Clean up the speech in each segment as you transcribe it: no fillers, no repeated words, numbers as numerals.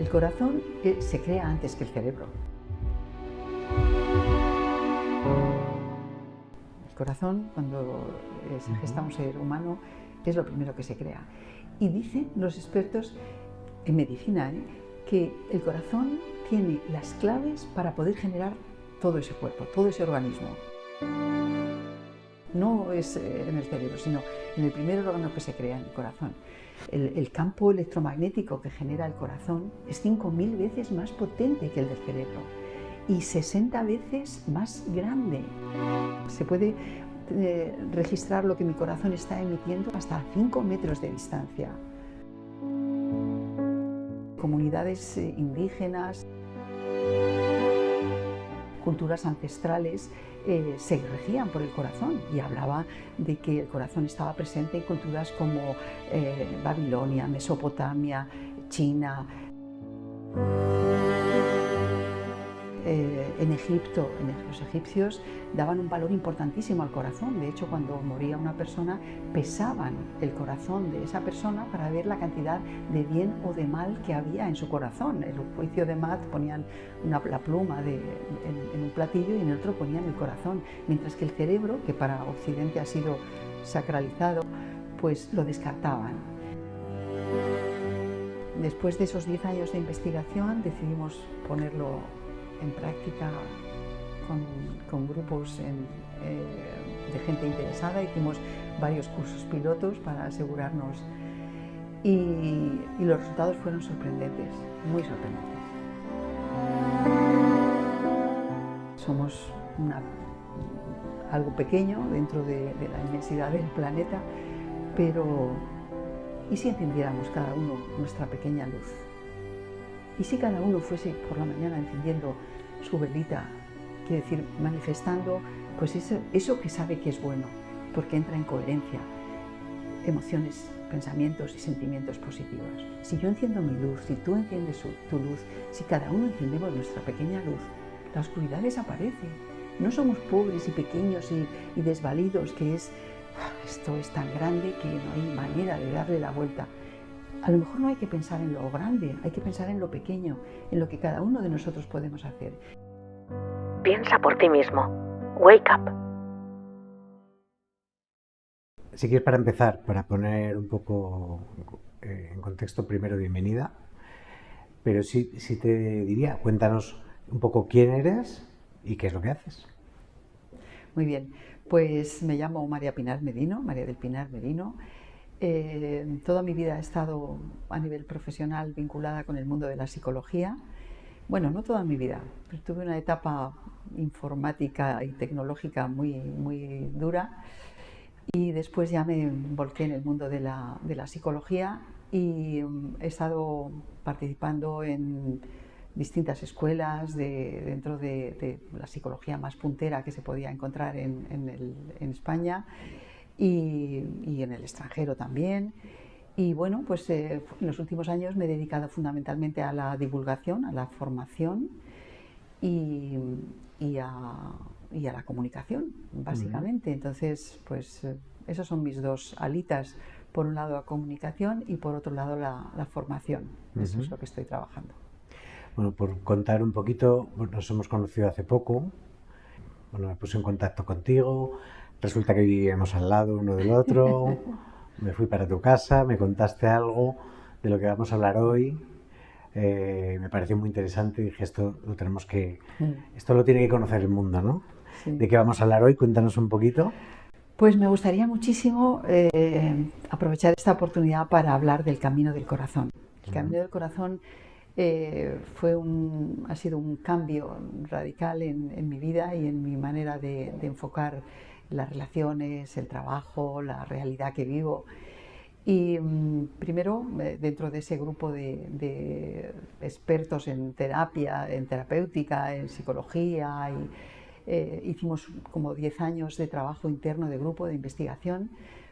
El corazón se crea antes que el cerebro. El corazón, cuando se gesta un ser humano, es lo primero que se crea. Y dicen los expertos en medicina que el corazón tiene las claves para poder generar todo ese cuerpo, todo ese organismo. No es en el cerebro, sino en el primer órgano que se crea, en el corazón. El campo electromagnético que genera el corazón es 5000 veces más potente que el del cerebro y 60 veces más grande. Se puede registrar lo que mi corazón está emitiendo hasta 5 metros de distancia. Comunidades indígenas, culturas ancestrales se regían por el corazón y hablaba de que el corazón estaba presente en culturas como Babilonia, Mesopotamia, China. En Egipto, los egipcios daban un valor importantísimo al corazón. De hecho, cuando moría una persona, pesaban el corazón de esa persona para ver la cantidad de bien o de mal que había en su corazón. En el juicio de Mat ponían la pluma en un platillo y en el otro ponían el corazón, mientras que el cerebro, que para Occidente ha sido sacralizado, pues lo descartaban. Después de esos 10 años de investigación decidimos ponerlo en práctica con grupos de gente interesada. Hicimos varios cursos pilotos para asegurarnos y los resultados fueron sorprendentes, muy sorprendentes. Somos algo pequeño dentro de la inmensidad del planeta, pero ¿y si encendiéramos cada uno nuestra pequeña luz? ¿Y si cada uno fuese por la mañana encendiendo su velita, quiere decir, manifestando pues eso que sabe que es bueno, porque entra en coherencia, emociones, pensamientos y sentimientos positivos? Si yo enciendo mi luz, si tú enciendes tu luz, si cada uno encendemos nuestra pequeña luz, la oscuridad desaparece. No somos pobres y pequeños y desvalidos, que esto es tan grande que no hay manera de darle la vuelta. A lo mejor no hay que pensar en lo grande, hay que pensar en lo pequeño, en lo que cada uno de nosotros podemos hacer. Piensa por ti mismo. Wake up. Si quieres, para empezar, para poner un poco en contexto, primero, bienvenida. Pero sí te diría, cuéntanos un poco quién eres y qué es lo que haces. Muy bien, pues me llamo María Pinar Merino, María del Pinar Merino. Toda mi vida he estado a nivel profesional vinculada con el mundo de la psicología. Bueno, no toda mi vida, pero tuve una etapa informática y tecnológica muy dura y después ya me volqué en el mundo de la psicología y he estado participando en distintas escuelas dentro de la psicología más puntera que se podía encontrar en España. Y en el extranjero también. Y bueno, pues en los últimos años me he dedicado fundamentalmente a la divulgación, a la formación y a la comunicación, básicamente. Entonces, pues esas son mis dos alitas. Por un lado la comunicación y por otro lado la formación. Eso es lo que estoy trabajando. Bueno, por contar un poquito, nos hemos conocido hace poco. Bueno, me puse en contacto contigo. Resulta que vivíamos al lado uno del otro, me fui para tu casa, me contaste algo de lo que vamos a hablar hoy, me pareció muy interesante y dije, esto lo tiene que conocer el mundo, ¿no? Sí. ¿De qué vamos a hablar hoy? Cuéntanos un poquito. Pues me gustaría muchísimo aprovechar esta oportunidad para hablar del camino del corazón. El camino del corazón ha sido un cambio radical en mi vida y en mi manera de enfocar las relaciones, el trabajo, la realidad que vivo. Y primero, dentro de ese grupo de expertos en terapia, en terapéutica, en psicología, hicimos como 10 años de trabajo interno de grupo de investigación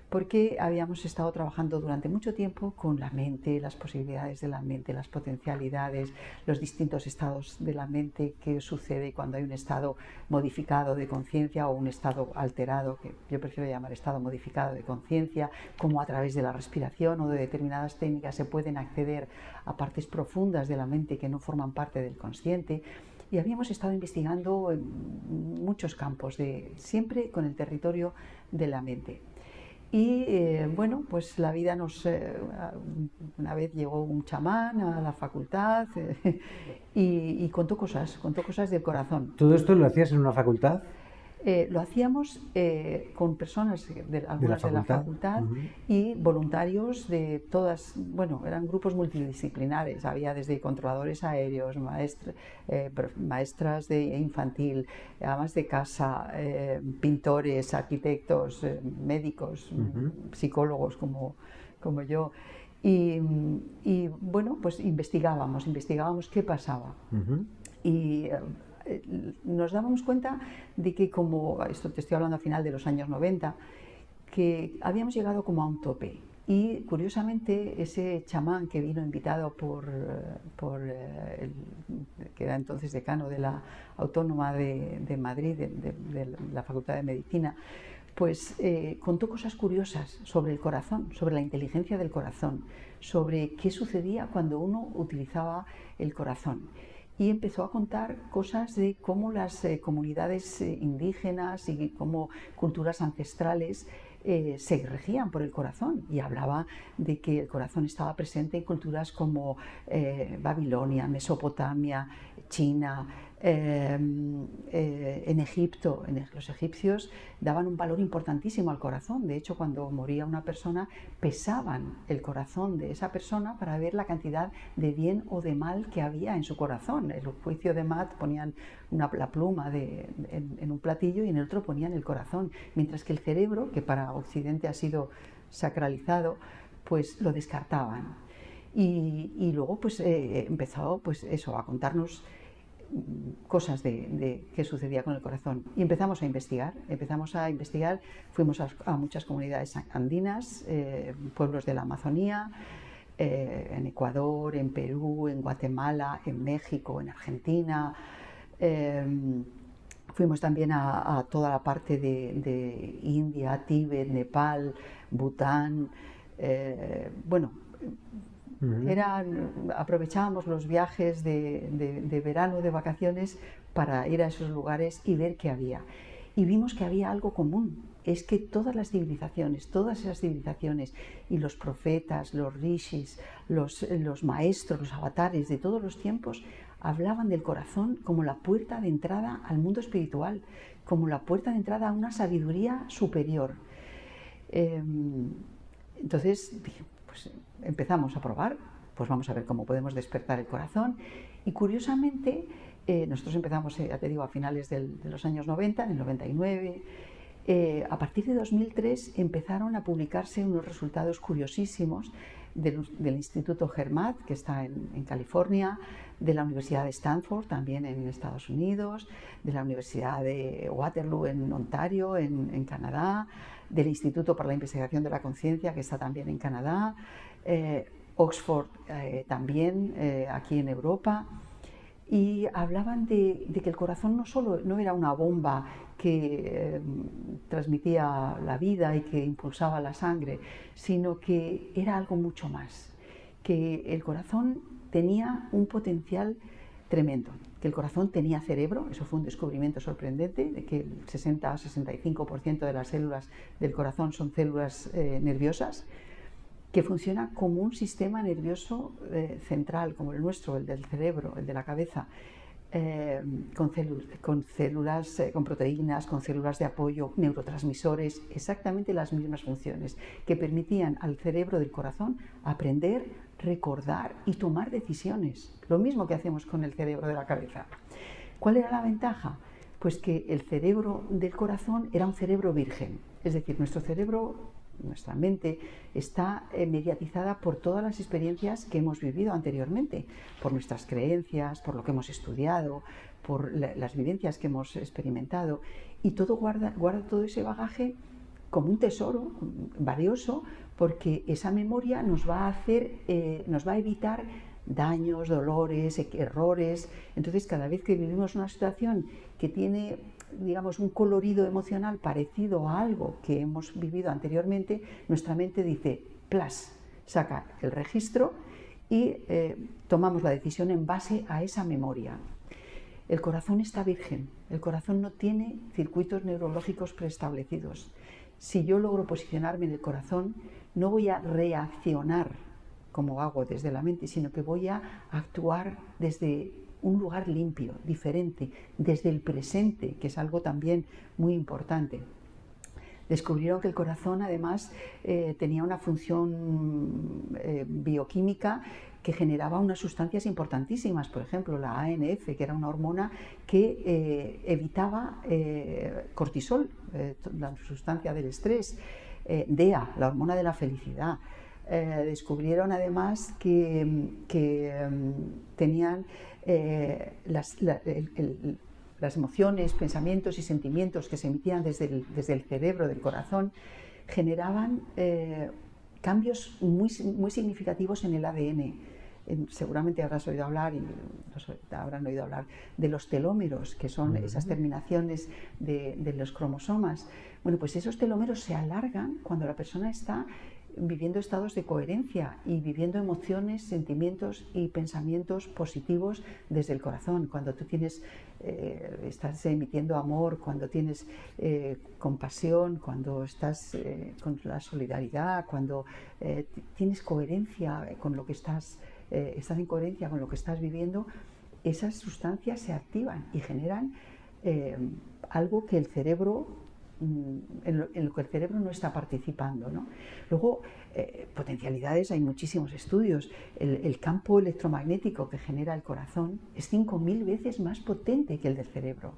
porque habíamos estado trabajando durante mucho tiempo con la mente, las posibilidades de la mente, las potencialidades, los distintos estados de la mente, qué sucede cuando hay un estado modificado de conciencia o un estado alterado, que yo prefiero llamar estado modificado de conciencia, cómo a través de la respiración o de determinadas técnicas se pueden acceder a partes profundas de la mente que no forman parte del consciente. Y habíamos estado investigando en muchos campos, siempre con el territorio de la mente. Y bueno, pues la vida una vez llegó un chamán a la facultad y contó cosas del corazón. ¿Todo esto lo hacías en una facultad? Lo hacíamos con personas, algunas de la facultad y voluntarios de todas, bueno, eran grupos multidisciplinares, había desde controladores aéreos, maestras de infantil, amas de casa, pintores, arquitectos, médicos, psicólogos como yo. Y bueno, pues investigábamos qué pasaba. Y nos dábamos cuenta de que, como esto te estoy hablando a final de los años 90, que habíamos llegado como a un tope. Y curiosamente ese chamán que vino invitado por que era entonces decano de la Autónoma de Madrid, de la Facultad de Medicina, pues contó cosas curiosas sobre el corazón, sobre la inteligencia del corazón, sobre qué sucedía cuando uno utilizaba el corazón. Y empezó a contar cosas de cómo las comunidades indígenas y cómo culturas ancestrales se regían por el corazón, y hablaba de que el corazón estaba presente en culturas como Babilonia, Mesopotamia, China, en Egipto. Los egipcios daban un valor importantísimo al corazón. De hecho, cuando moría una persona, pesaban el corazón de esa persona para ver la cantidad de bien o de mal que había en su corazón. En el juicio de Mat ponían la pluma en un platillo y en el otro ponían el corazón, mientras que el cerebro, que para Occidente ha sido sacralizado, pues lo descartaban. Y luego pues empezó pues eso, a contarnos cosas de qué sucedía con el corazón, y empezamos a investigar, fuimos a muchas comunidades andinas, pueblos de la Amazonía, en Ecuador, en Perú, en Guatemala, en México, en Argentina. Fuimos también a toda la parte de India, Tíbet, Nepal, Bután. Bueno, aprovechábamos los viajes de verano, de vacaciones, para ir a esos lugares y ver qué había. Y vimos que había algo común: es que todas esas civilizaciones y los profetas, los rishis, los maestros, los avatares de todos los tiempos hablaban del corazón como la puerta de entrada al mundo espiritual, como la puerta de entrada a una sabiduría superior. Entonces dije, pues empezamos a probar, pues vamos a ver cómo podemos despertar el corazón. Y curiosamente, nosotros empezamos, ya te digo, a finales de los años 90, en el 99. A partir de 2003 empezaron a publicarse unos resultados curiosísimos del Instituto Hermat, que está en California, de la Universidad de Stanford, también en Estados Unidos, de la Universidad de Waterloo en Ontario, en Canadá, del Instituto para la Investigación de la Conciencia, que está también en Canadá, Oxford también, aquí en Europa. Y hablaban de que el corazón no era una bomba que transmitía la vida y que impulsaba la sangre, sino que era algo mucho más, que el corazón tenía un potencial tremendo, que el corazón tenía cerebro. Eso fue un descubrimiento sorprendente, de que el 60-65% de las células del corazón son células nerviosas, que funciona como un sistema nervioso central, como el nuestro, el del cerebro, el de la cabeza, con células, con proteínas, con células de apoyo, neurotransmisores, exactamente las mismas funciones, que permitían al cerebro del corazón aprender, recordar y tomar decisiones, lo mismo que hacemos con el cerebro de la cabeza. ¿Cuál era la ventaja? Pues que el cerebro del corazón era un cerebro virgen, es decir, nuestra mente está mediatizada por todas las experiencias que hemos vivido anteriormente, por nuestras creencias, por lo que hemos estudiado, por las vivencias que hemos experimentado, y todo guarda todo ese bagaje como un tesoro valioso, porque esa memoria nos va a evitar daños, dolores, errores. Entonces, cada vez que vivimos una situación que tiene, digamos, un colorido emocional parecido a algo que hemos vivido anteriormente, nuestra mente dice, ¡plas!, saca el registro y tomamos la decisión en base a esa memoria. El corazón está virgen, el corazón no tiene circuitos neurológicos preestablecidos. Si yo logro posicionarme en el corazón, no voy a reaccionar como hago desde la mente, sino que voy a actuar desde un lugar limpio, diferente, desde el presente, que es algo también muy importante. Descubrieron que el corazón además tenía una función bioquímica que generaba unas sustancias importantísimas, por ejemplo la ANF, que era una hormona que evitaba cortisol, la sustancia del estrés, DEA, la hormona de la felicidad. Descubrieron además que tenían las emociones, pensamientos y sentimientos que se emitían desde el cerebro, del corazón, generaban cambios muy significativos en el ADN. Seguramente habrás oído hablar, y habrán oído hablar de los telómeros, que son esas terminaciones de los cromosomas. Bueno, pues esos telómeros se alargan cuando la persona está viviendo estados de coherencia y viviendo emociones, sentimientos y pensamientos positivos desde el corazón. Cuando tú estás emitiendo amor, cuando tienes compasión, cuando estás con la solidaridad, cuando tienes coherencia con lo que estás en coherencia con lo que estás viviendo, esas sustancias se activan y generan algo que el cerebro en lo que el cerebro no está participando, ¿no? Luego, potencialidades, hay muchísimos estudios. El campo electromagnético que genera el corazón es 5.000 veces más potente que el del cerebro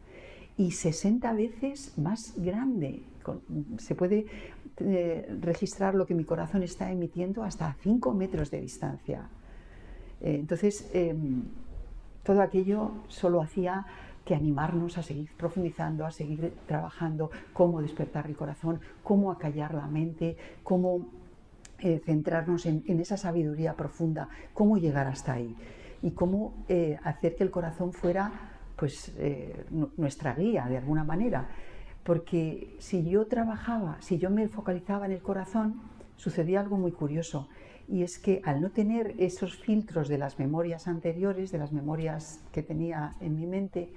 y 60 veces más grande. Se puede registrar lo que mi corazón está emitiendo hasta 5 metros de distancia. Entonces, todo aquello solo hacía que animarnos a seguir profundizando, a seguir trabajando, cómo despertar el corazón, cómo acallar la mente, cómo centrarnos en esa sabiduría profunda, cómo llegar hasta ahí y cómo hacer que el corazón fuera pues, nuestra guía de alguna manera. Porque si yo me focalizaba en el corazón, sucedía algo muy curioso. Y es que al no tener esos filtros de las memorias anteriores, de las memorias que tenía en mi mente,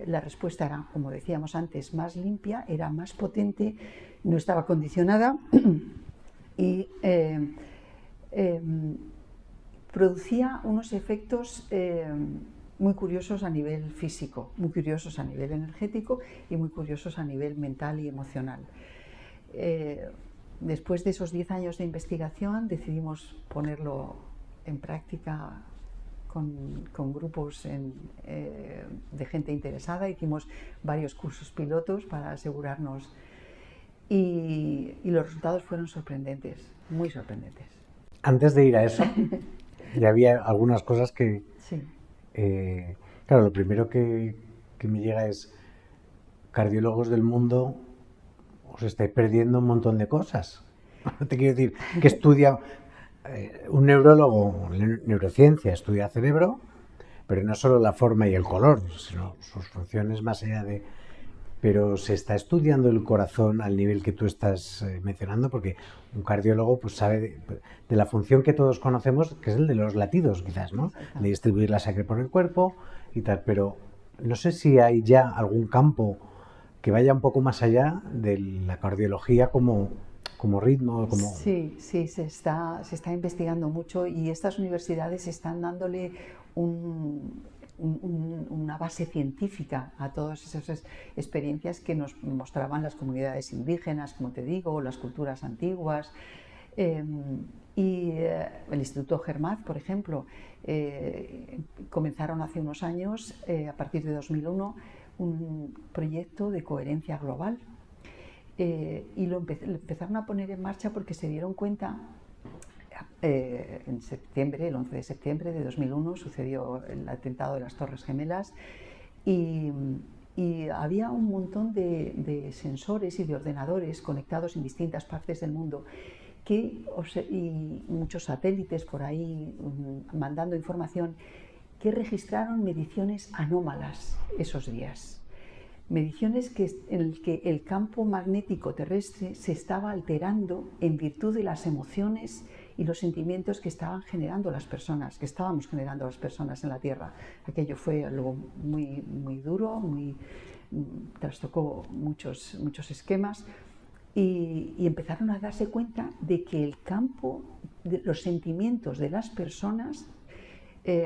la respuesta era, como decíamos antes, más limpia, era más potente, no estaba condicionada y producía unos efectos muy curiosos a nivel físico, muy curiosos a nivel energético y muy curiosos a nivel mental y emocional. Después de esos 10 años de investigación decidimos ponerlo en práctica con grupos de gente interesada. Hicimos varios cursos pilotos para asegurarnos y los resultados fueron sorprendentes, muy sorprendentes. Antes de ir a eso, ya había algunas cosas que... Sí. Claro, lo primero que me llega es: cardiólogos del mundo, os estáis perdiendo un montón de cosas. Te quiero decir, que estudia un neurólogo, neurociencia, estudia cerebro, pero no solo la forma y el color, sino sus funciones más allá de... Pero se está estudiando el corazón al nivel que tú estás mencionando, porque un cardiólogo pues sabe de la función que todos conocemos, que es el de los latidos, quizás, ¿no? De distribuir la sangre por el cuerpo y tal, pero no sé si hay ya algún campo que vaya un poco más allá de la cardiología como ritmo. Sí, se está investigando mucho y estas universidades están dándole una base científica a todas esas experiencias que nos mostraban las comunidades indígenas, como te digo, las culturas antiguas. Y el Instituto Germaz, por ejemplo, comenzaron hace unos años, a partir de 2001, un proyecto de coherencia global. Y lo empezaron a poner en marcha porque se dieron cuenta, en septiembre, el 11 de septiembre de 2001, sucedió el atentado de las Torres Gemelas y y había un montón de sensores y de ordenadores conectados en distintas partes del mundo y muchos satélites por ahí mandando información que registraron mediciones anómalas esos días. Mediciones en las que el campo magnético terrestre se estaba alterando en virtud de las emociones y los sentimientos que estaban generando las personas, que estábamos generando las personas en la Tierra. Aquello fue algo muy, muy duro, trastocó muchos esquemas y empezaron a darse cuenta de que el campo, los sentimientos de las personas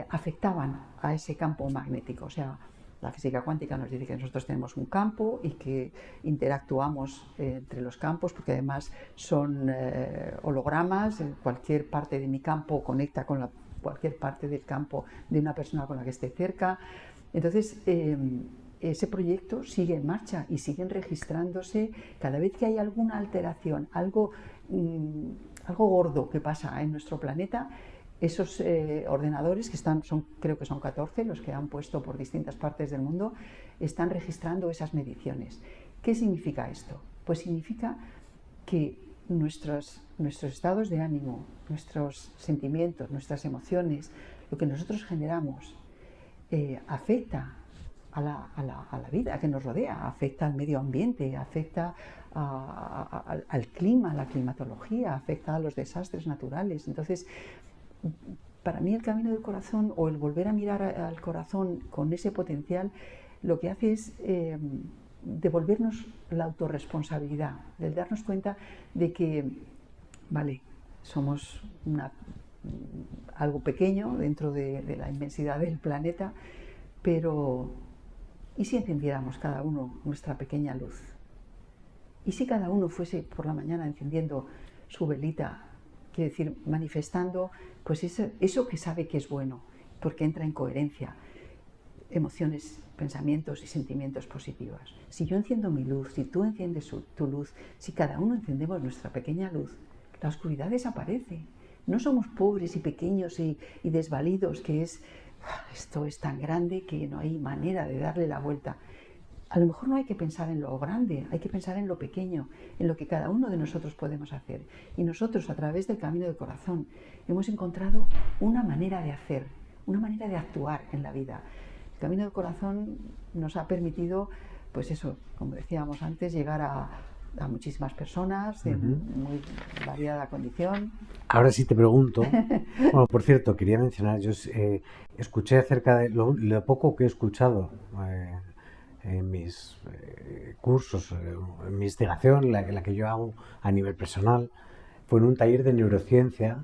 afectaban a ese campo magnético. O sea, la física cuántica nos dice que nosotros tenemos un campo y que interactuamos entre los campos, porque además son hologramas. Cualquier parte de mi campo conecta con cualquier parte del campo de una persona con la que esté cerca. Entonces, ese proyecto sigue en marcha y siguen registrándose cada vez que hay alguna alteración, algo gordo que pasa en nuestro planeta. Esos ordenadores, creo que son 14 los que han puesto por distintas partes del mundo, están registrando esas mediciones. ¿Qué significa esto? Pues significa que nuestros estados de ánimo, nuestros sentimientos, nuestras emociones, lo que nosotros generamos, afecta a la vida que nos rodea, afecta al medio ambiente, afecta al clima, a la climatología, afecta a los desastres naturales. Entonces, para mí el camino del corazón, o el volver a mirar al corazón con ese potencial, lo que hace es devolvernos la autorresponsabilidad, el darnos cuenta de que, vale, somos algo pequeño dentro de la inmensidad del planeta, pero ¿y si encendiéramos cada uno nuestra pequeña luz? ¿Y si cada uno fuese por la mañana encendiendo su velita? Quiere decir, manifestando pues eso que sabe que es bueno, porque entra en coherencia, emociones, pensamientos y sentimientos positivos. Si yo enciendo mi luz, si tú enciendes tu luz, si cada uno encendemos nuestra pequeña luz, la oscuridad desaparece. No somos pobres y pequeños y desvalidos, esto es tan grande que no hay manera de darle la vuelta. A lo mejor no hay que pensar en lo grande, hay que pensar en lo pequeño, en lo que cada uno de nosotros podemos hacer. Y nosotros, a través del camino del corazón, hemos encontrado una manera de hacer, una manera de actuar en la vida. El camino del corazón nos ha permitido, pues eso, como decíamos antes, llegar a muchísimas personas de muy variada condición. Ahora sí te pregunto, bueno, por cierto, quería mencionar, yo escuché acerca de lo poco que he escuchado en mis cursos, en mi investigación, la que yo hago a nivel personal, fue en un taller de neurociencia,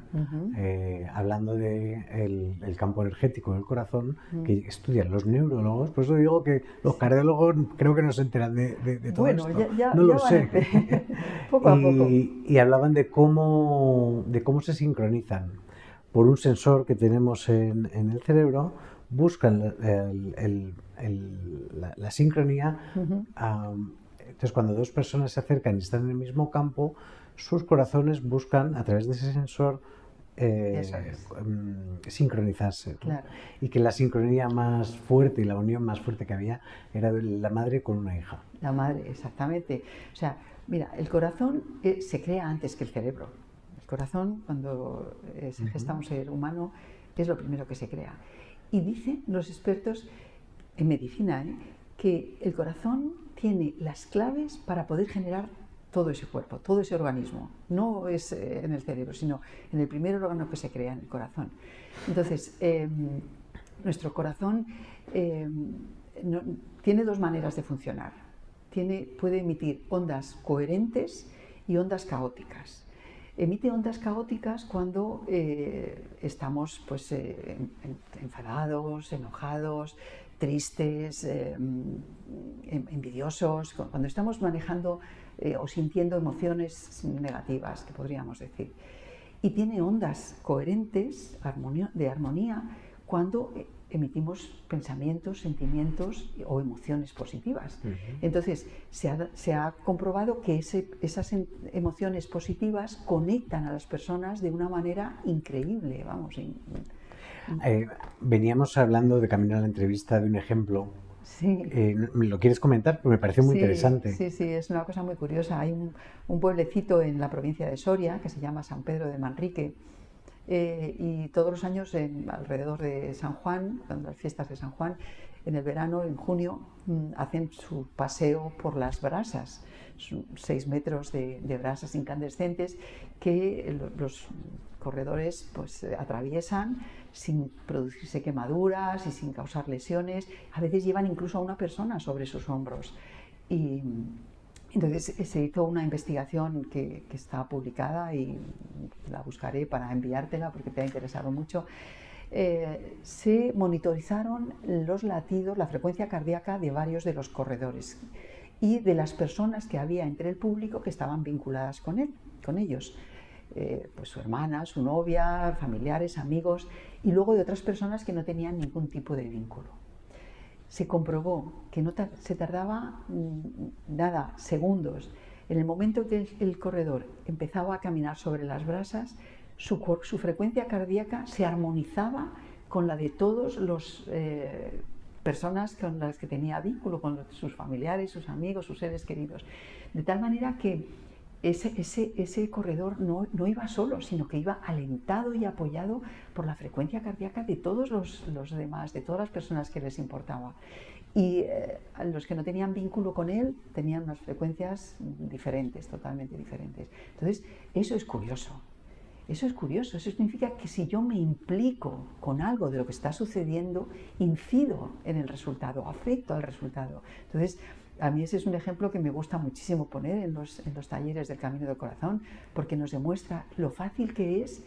hablando del el campo energético del corazón, que estudian los neurólogos. Por eso digo que los cardiólogos creo que no se enteran de todo esto. No lo sé. Poco a poco. Y hablaban de cómo se sincronizan. Por un sensor que tenemos en el cerebro, buscan la sincronía. Entonces, cuando dos personas se acercan y están en el mismo campo, sus corazones buscan, a través de ese sensor, sincronizarse. Claro. Y que la sincronía más fuerte y la unión más fuerte que había era de la madre con una hija. La madre, exactamente. O sea, mira, el corazón se crea antes que el cerebro. El corazón, cuando se gesta un ser humano, es lo primero que se crea. Y dicen los expertos en medicina que el corazón tiene las claves para poder generar todo ese cuerpo, todo ese organismo. No es en el cerebro, sino en el primer órgano que se crea, en el corazón. Entonces, nuestro corazón tiene dos maneras de funcionar. Puede emitir ondas coherentes y ondas caóticas. Emite ondas caóticas cuando estamos pues, enfadados, enojados, tristes, envidiosos, cuando estamos manejando o sintiendo emociones negativas, que podríamos decir. Y tiene ondas coherentes de armonía cuando emitimos pensamientos, sentimientos o emociones positivas. Entonces, se ha comprobado que esas emociones positivas conectan a las personas de una manera increíble, vamos. Veníamos hablando de camino a la entrevista de un ejemplo Sí. ¿Me lo quieres comentar? Porque me parece muy Sí, interesante. sí, sí, es una cosa muy curiosa. Hay un pueblecito en la provincia de Soria que se llama San Pedro de Manrique, y todos los años alrededor de San Juan, cuando las fiestas de San Juan, en el verano, en junio, hacen su paseo por las brasas, 6 metros de brasas incandescentes que los corredores pues atraviesan sin producirse quemaduras y sin causar lesiones. A veces llevan incluso a una persona sobre sus hombros. Y entonces se hizo una investigación que está publicada y la buscaré para enviártela porque te ha interesado mucho. Se monitorizaron los latidos, la frecuencia cardíaca de varios de los corredores y de las personas que había entre el público que estaban vinculadas con ellos. Pues su hermana, su novia, familiares, amigos, y luego de otras personas que no tenían ningún tipo de vínculo. Se comprobó que se tardaba nada, segundos. En el momento que el corredor empezaba a caminar sobre las brasas, su frecuencia cardíaca se armonizaba con la de todos los personas con las que tenía vínculo, con sus familiares, sus amigos, sus seres queridos. De tal manera que ese corredor no iba solo, sino que iba alentado y apoyado por la frecuencia cardíaca de todos los demás, de todas las personas que les importaba. Y los que no tenían vínculo con él tenían unas frecuencias diferentes, totalmente diferentes. Entonces, eso es curioso. Eso es curioso. Eso significa que si yo me implico con algo de lo que está sucediendo, incido en el resultado, afecto al resultado. Entonces, a mí ese es un ejemplo que me gusta muchísimo poner en los talleres del Camino del Corazón, porque nos demuestra lo fácil que es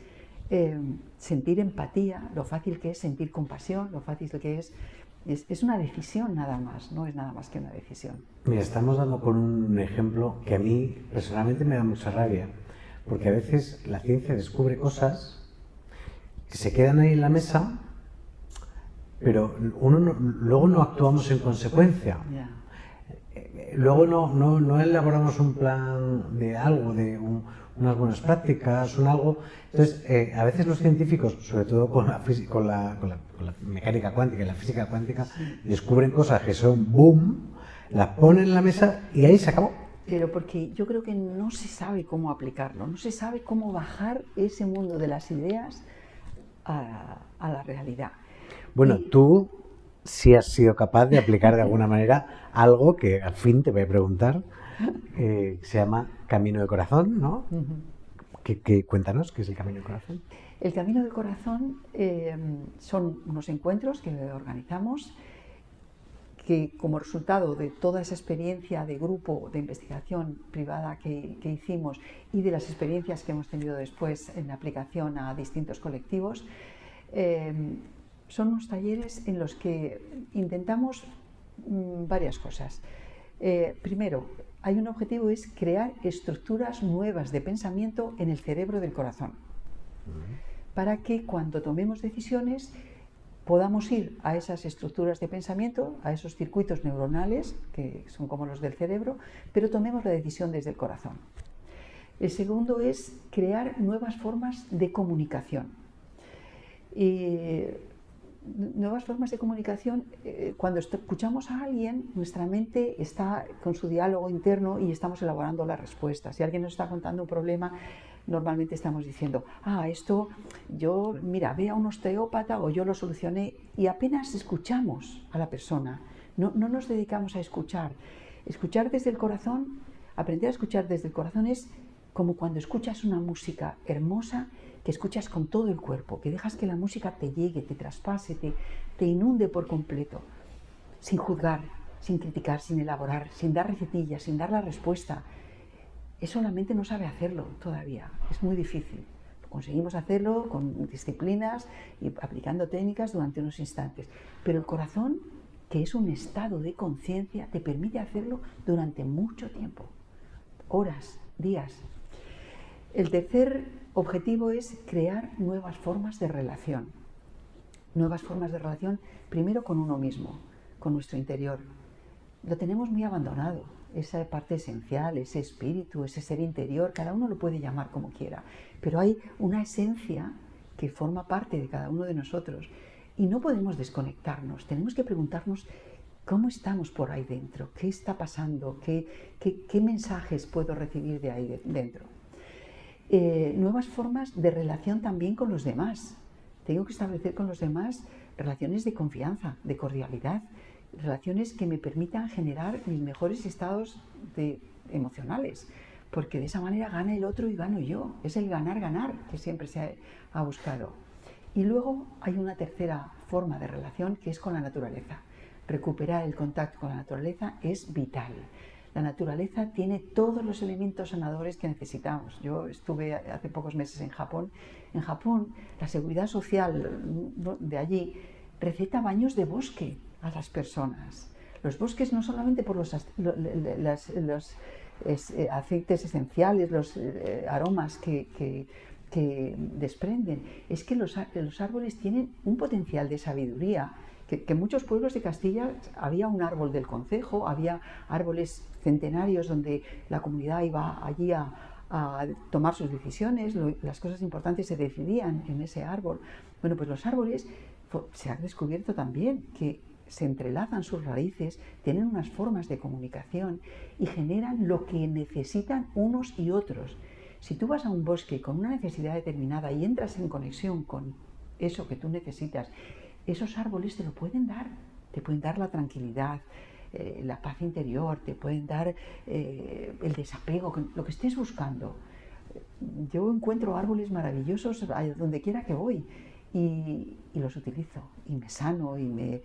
sentir empatía, lo fácil que es sentir compasión, lo fácil que es una decisión nada más, no es nada más que una decisión. Mira, estamos dando con un ejemplo que a mí personalmente me da mucha rabia, porque a veces la ciencia descubre cosas que se quedan ahí en la mesa, pero luego no actuamos en consecuencia. Yeah. Luego no elaboramos un plan de algo, unas buenas prácticas, algo. Entonces, a veces los científicos, sobre todo con la mecánica cuántica y la física cuántica, descubren cosas que son boom, las ponen en la mesa y ahí se acabó. Pero porque yo creo que no se sabe cómo aplicarlo, no se sabe cómo bajar ese mundo de las ideas a la realidad. Bueno, tú sí has sido capaz de aplicar de alguna manera algo que al fin te voy a preguntar, se llama Camino del Corazón, ¿no? Cuéntanos, ¿qué es el Camino del Corazón? El Camino del Corazón son unos encuentros que organizamos que como resultado de toda esa experiencia de grupo de investigación privada que hicimos y de las experiencias que hemos tenido después en aplicación a distintos colectivos, son unos talleres en los que intentamos varias cosas. Primero, hay un objetivo, es crear estructuras nuevas de pensamiento en el cerebro del corazón, para que cuando tomemos decisiones podamos ir a esas estructuras de pensamiento, a esos circuitos neuronales, que son como los del cerebro, pero tomemos la decisión desde el corazón. El segundo es crear nuevas formas de comunicación. Y nuevas formas de comunicación, cuando escuchamos a alguien, nuestra mente está con su diálogo interno y estamos elaborando las respuestas. Si alguien nos está contando un problema, normalmente estamos diciendo, esto yo, mira, ve a un osteópata o yo lo solucioné, y apenas escuchamos a la persona, no nos dedicamos a escuchar. Escuchar desde el corazón, aprender a escuchar desde el corazón es como cuando escuchas una música hermosa, que escuchas con todo el cuerpo, que dejas que la música te llegue, te traspase, te inunde por completo, sin juzgar, sin criticar, sin elaborar, sin dar recetillas, sin dar la respuesta. Eso la mente no sabe hacerlo todavía, es muy difícil. Conseguimos hacerlo con disciplinas y aplicando técnicas durante unos instantes, pero el corazón, que es un estado de conciencia, te permite hacerlo durante mucho tiempo, horas, días. El tercer objetivo es crear nuevas formas de relación. Nuevas formas de relación, primero con uno mismo, con nuestro interior. Lo tenemos muy abandonado, esa parte esencial, ese espíritu, ese ser interior, cada uno lo puede llamar como quiera, pero hay una esencia que forma parte de cada uno de nosotros y no podemos desconectarnos. Tenemos que preguntarnos ¿Cómo estamos por ahí dentro? ¿Qué está pasando? ¿Qué mensajes puedo recibir de ahí dentro? Nuevas formas de relación también con los demás. Tengo que establecer con los demás relaciones de confianza, de cordialidad, relaciones que me permitan generar mis mejores estados emocionales, porque de esa manera gana el otro y gano yo. Es el ganar-ganar que siempre se ha buscado. Y luego hay una tercera forma de relación que es con la naturaleza. Recuperar el contacto con la naturaleza es vital. La naturaleza tiene todos los elementos sanadores que necesitamos. Yo estuve hace pocos meses en Japón. En Japón, la seguridad social de allí receta baños de bosque a las personas. Los bosques no solamente por los aceites esenciales, los aromas que desprenden, es que los árboles tienen un potencial de sabiduría. Que en muchos pueblos de Castilla había un árbol del concejo, había árboles centenarios donde la comunidad iba allí a tomar sus decisiones, las cosas importantes se decidían en ese árbol. Bueno, pues los árboles se ha descubierto también que se entrelazan sus raíces, tienen unas formas de comunicación y generan lo que necesitan unos y otros. Si tú vas a un bosque con una necesidad determinada y entras en conexión con eso que tú necesitas, esos árboles te lo pueden dar la tranquilidad, la paz interior, te pueden dar el desapego, lo que estés buscando. Yo encuentro árboles maravillosos donde quiera que voy y los utilizo y me sano y me...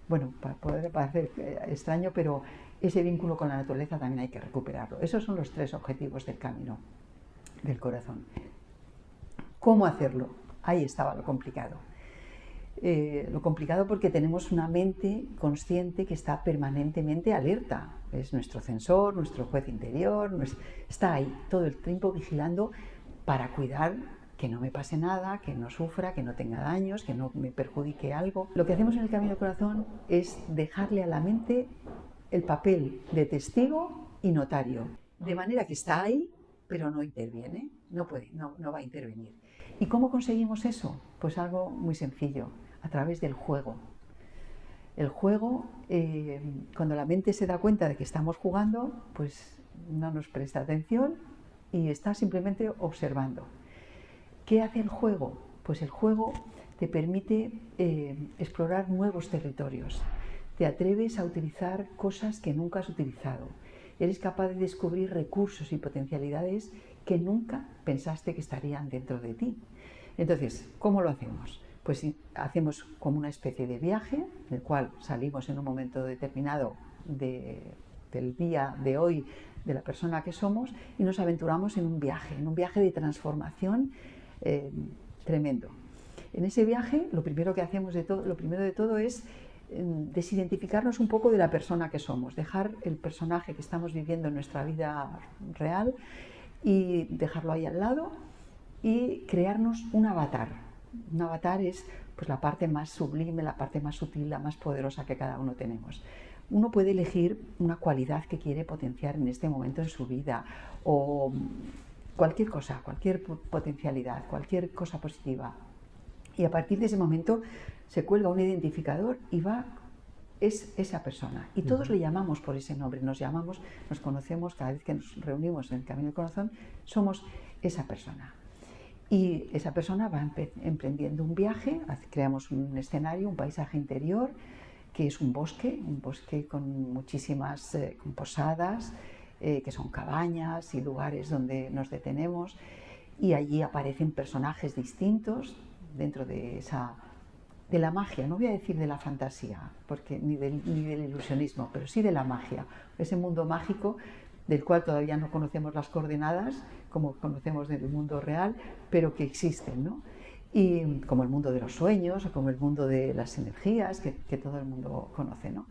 Bueno, puede parecer extraño, pero ese vínculo con la naturaleza también hay que recuperarlo. Esos son los 3 objetivos del camino del corazón. ¿Cómo hacerlo? Ahí estaba lo complicado. Lo complicado porque tenemos una mente consciente que está permanentemente alerta. Es nuestro censor, nuestro juez interior, está ahí todo el tiempo vigilando para cuidar que no me pase nada, que no sufra, que no tenga daños, que no me perjudique algo. Lo que hacemos en el Camino del Corazón es dejarle a la mente el papel de testigo y notario, de manera que está ahí, pero no interviene, no va a intervenir. ¿Y cómo conseguimos eso? Pues algo muy sencillo, a través del juego. El juego, cuando la mente se da cuenta de que estamos jugando, pues no nos presta atención y está simplemente observando. ¿Qué hace el juego? Pues el juego te permite explorar nuevos territorios. Te atreves a utilizar cosas que nunca has utilizado. Eres capaz de descubrir recursos y potencialidades que nunca pensaste que estarían dentro de ti. Entonces, ¿cómo lo hacemos? Pues hacemos como una especie de viaje, en el cual salimos en un momento determinado del día de hoy, de la persona que somos, y nos aventuramos en un viaje de transformación tremendo. En ese viaje, lo primero de todo es desidentificarnos un poco de la persona que somos, dejar el personaje que estamos viviendo en nuestra vida real y dejarlo ahí al lado y crearnos un avatar. Un avatar es pues, la parte más sublime, la parte más sutil, la más poderosa que cada uno tenemos. Uno puede elegir una cualidad que quiere potenciar en este momento en su vida o cualquier cosa, cualquier potencialidad, cualquier cosa positiva. Y a partir de ese momento se cuelga un identificador y es esa persona. Y todos le llamamos por ese nombre, nos conocemos cada vez que nos reunimos en el Camino del Corazón, somos esa persona. Y esa persona va emprendiendo un viaje, creamos un escenario, un paisaje interior, que es un bosque con muchísimas posadas, que son cabañas y lugares donde nos detenemos, y allí aparecen personajes distintos dentro de la magia, no voy a decir de la fantasía, porque ni del ilusionismo, pero sí de la magia, ese mundo mágico del cual todavía no conocemos las coordenadas, como conocemos del mundo real, pero que existen, ¿no? Y como el mundo de los sueños, o como el mundo de las energías, que todo el mundo conoce, ¿no?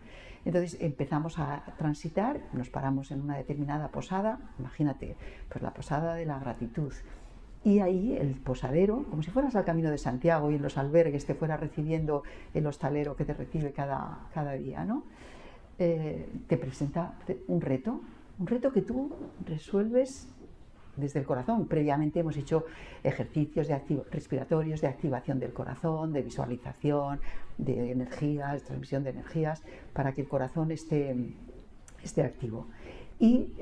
Entonces empezamos a transitar, nos paramos en una determinada posada, imagínate, pues la posada de la gratitud, y ahí el posadero, como si fueras al Camino de Santiago y en los albergues te fuera recibiendo el hostalero que te recibe cada día, ¿no? Te presenta un reto que tú resuelves desde el corazón. Previamente hemos hecho ejercicios respiratorios de activación del corazón, de visualización, de energías, transmisión de energías, para que el corazón esté activo. Y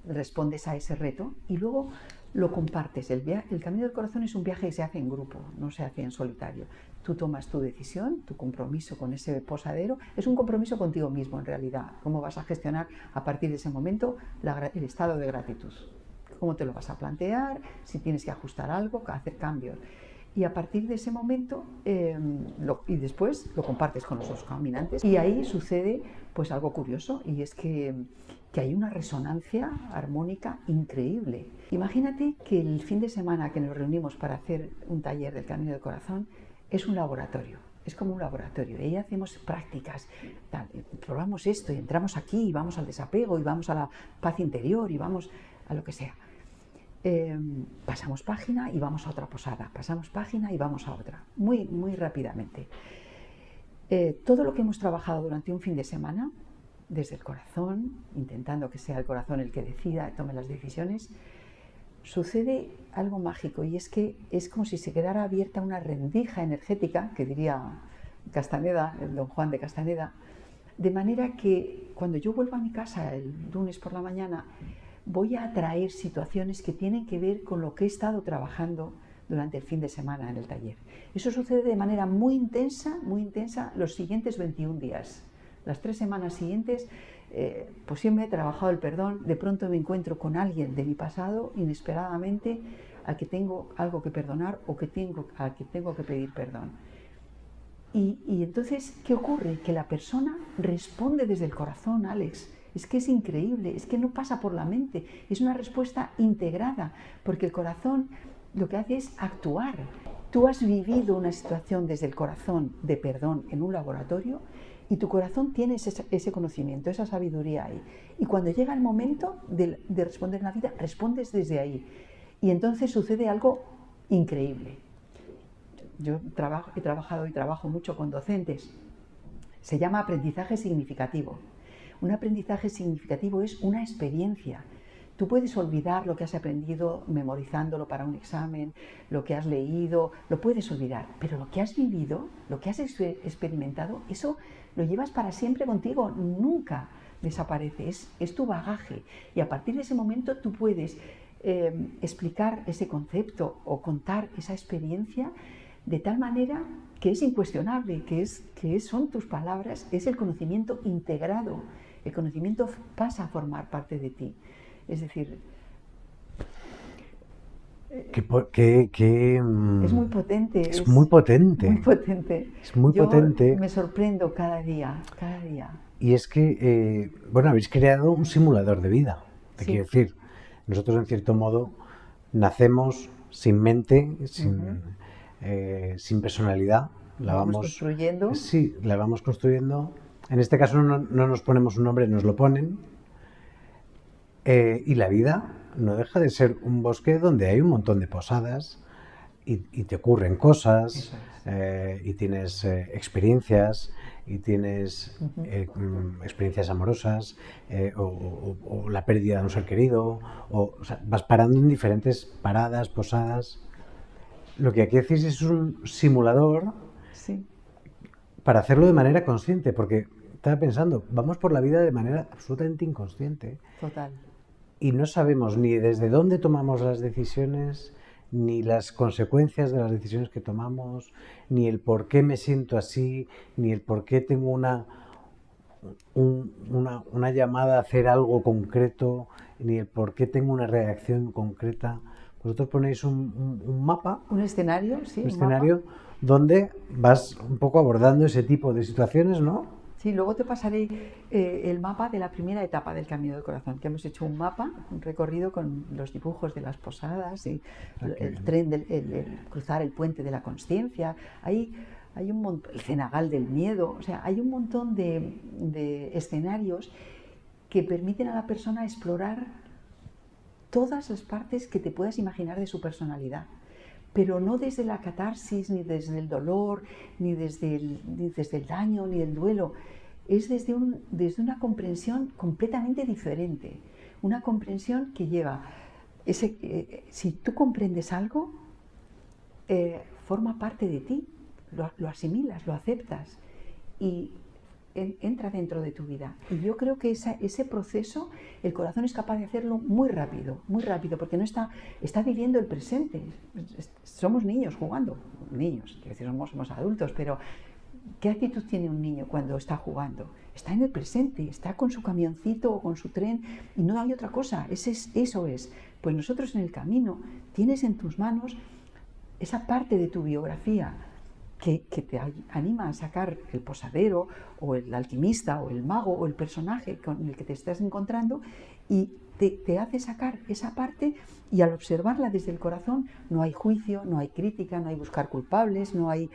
respondes a ese reto y luego lo compartes. El camino del corazón es un viaje que se hace en grupo, no se hace en solitario. Tú tomas tu decisión, tu compromiso con ese posadero. Es un compromiso contigo mismo, en realidad. Cómo vas a gestionar a partir de ese momento el estado de gratitud. Cómo te lo vas a plantear, si tienes que ajustar algo, hacer cambios. Y a partir de ese momento, y después lo compartes con los otros caminantes. Y ahí sucede pues algo curioso, y es que hay una resonancia armónica increíble. Imagínate que el fin de semana que nos reunimos para hacer un taller del Camino del Corazón es un laboratorio, es como un laboratorio. Y ahí hacemos prácticas, probamos esto y entramos aquí y vamos al desapego y vamos a la paz interior y vamos a lo que sea. Pasamos página y vamos a otra posada, pasamos página y vamos a otra, muy, muy rápidamente. Todo lo que hemos trabajado durante un fin de semana, desde el corazón, intentando que sea el corazón el que decida, tome las decisiones, sucede algo mágico, y es que es como si se quedara abierta una rendija energética, que diría Castaneda, el don Juan de Castaneda, de manera que cuando yo vuelvo a mi casa el lunes por la mañana, voy a atraer situaciones que tienen que ver con lo que he estado trabajando durante el fin de semana en el taller. Eso sucede de manera muy intensa los siguientes 21 días. Las 3 semanas siguientes, pues siempre he trabajado el perdón. De pronto me encuentro con alguien de mi pasado inesperadamente al que tengo algo que perdonar o al que tengo que pedir perdón. Y entonces, ¿qué ocurre? Que la persona responde desde el corazón, Alex. Es que es increíble, es que no pasa por la mente, es una respuesta integrada, porque el corazón lo que hace es actuar. Tú has vivido una situación desde el corazón de perdón en un laboratorio y tu corazón tiene ese conocimiento, esa sabiduría ahí. Y cuando llega el momento de responder en la vida, respondes desde ahí. Y entonces sucede algo increíble. Yo he trabajado y trabajo mucho con docentes. Se llama aprendizaje significativo. Un aprendizaje significativo es una experiencia. Tú puedes olvidar lo que has aprendido memorizándolo para un examen, lo que has leído, lo puedes olvidar, pero lo que has vivido, lo que has experimentado, eso lo llevas para siempre contigo, nunca desaparece, es tu bagaje. Y a partir de ese momento tú puedes explicar ese concepto o contar esa experiencia de tal manera que es incuestionable, que son tus palabras, es el conocimiento integrado. El conocimiento pasa a formar parte de ti. Es decir, es muy potente. Es muy potente. Muy potente. Es muy potente. Me sorprendo cada día. Y es que, habéis creado un simulador de vida. Te quiero decir, nosotros en cierto modo nacemos sin mente, sin personalidad. La vamos construyendo. Sí, la vamos construyendo. En este caso no nos ponemos un nombre, nos lo ponen. Y la vida no deja de ser un bosque donde hay un montón de posadas y te ocurren cosas, y tienes experiencias, y tienes experiencias amorosas, o la pérdida de un ser querido, o sea, vas parando en diferentes paradas, posadas. Lo que aquí hacéis es un simulador para hacerlo de manera consciente, porque estaba pensando, vamos por la vida de manera absolutamente inconsciente. Total. Y no sabemos ni desde dónde tomamos las decisiones, ni las consecuencias de las decisiones que tomamos, ni el por qué me siento así, ni el por qué tengo una llamada a hacer algo concreto, ni el por qué tengo una reacción concreta. Vosotros ponéis un mapa. Un escenario, sí. Un escenario donde vas un poco abordando ese tipo de situaciones, ¿no? Sí, luego te pasaré el mapa de la primera etapa del Camino del Corazón, que hemos hecho un mapa, un recorrido con los dibujos de las posadas y el tren, cruzar el puente de la consciencia. Hay un montón, el cenagal del miedo, o sea, hay un montón de escenarios que permiten a la persona explorar todas las partes que te puedas imaginar de su personalidad, pero no desde la catarsis, ni desde el dolor, ni desde el daño, ni el duelo. Es desde una comprensión completamente diferente, una comprensión que lleva si tú comprendes algo, forma parte de ti, lo asimilas, lo aceptas y entra dentro de tu vida. Y yo creo que ese proceso, el corazón es capaz de hacerlo muy rápido, porque no está viviendo el presente. Somos niños jugando, niños, quiero decir, somos adultos, pero ¿qué actitud tiene un niño cuando está jugando? Está en el presente, está con su camioncito o con su tren y no hay otra cosa, eso es. Pues nosotros en el camino tienes en tus manos esa parte de tu biografía que te anima a sacar el posadero o el alquimista o el mago o el personaje con el que te estás encontrando y te hace sacar esa parte, y al observarla desde el corazón no hay juicio, no hay crítica, no hay buscar culpables, no hay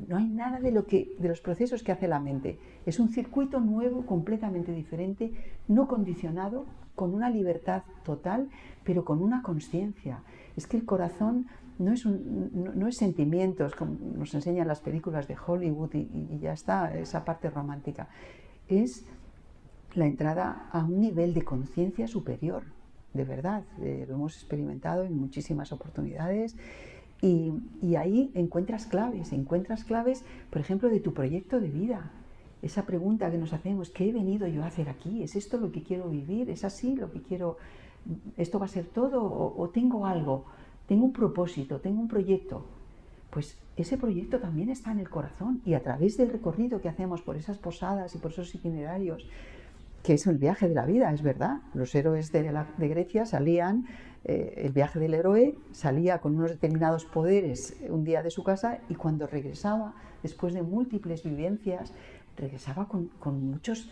nada de los procesos que hace la mente. Es un circuito nuevo, completamente diferente, no condicionado, con una libertad total, pero con una consciencia. Es que el corazón no es sentimientos, como nos enseñan las películas de Hollywood y ya está, esa parte romántica. Es la entrada a un nivel de conciencia superior, de verdad. Lo hemos experimentado en muchísimas oportunidades. Y ahí encuentras claves, por ejemplo, de tu proyecto de vida. Esa pregunta que nos hacemos, ¿qué he venido yo a hacer aquí? ¿Es esto lo que quiero vivir? ¿Es así lo que quiero? ¿Esto va a ser todo? ¿O tengo algo? ¿Tengo un propósito? ¿Tengo un proyecto? Pues ese proyecto también está en el corazón, y a través del recorrido que hacemos por esas posadas y por esos itinerarios, que es el viaje de la vida, es verdad. Los héroes de Grecia salían, el viaje del héroe salía con unos determinados poderes un día de su casa, y cuando regresaba, después de múltiples vivencias, regresaba con muchos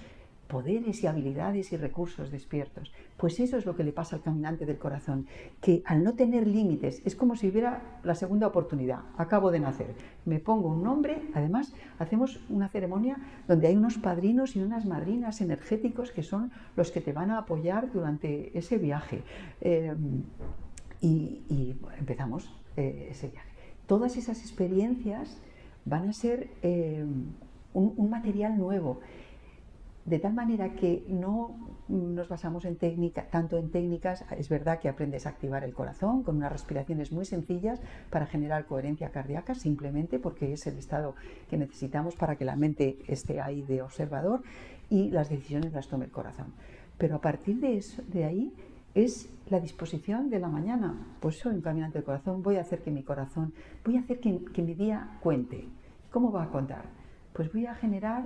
poderes y habilidades y recursos despiertos. Pues eso es lo que le pasa al caminante del corazón, que al no tener límites, es como si hubiera la segunda oportunidad. Acabo de nacer, me pongo un nombre. Además, hacemos una ceremonia donde hay unos padrinos y unas madrinas energéticos que son los que te van a apoyar durante ese viaje. Y empezamos ese viaje. Todas esas experiencias van a ser un material nuevo, de tal manera que no nos basamos tanto en técnicas. Es verdad que aprendes a activar el corazón con unas respiraciones muy sencillas para generar coherencia cardíaca, simplemente porque es el estado que necesitamos para que la mente esté ahí de observador y las decisiones las tome el corazón. Pero a partir de ahí es la disposición de la mañana. Pues soy un caminante del corazón, voy a hacer que mi día cuente. ¿Cómo va a contar? Pues voy a generar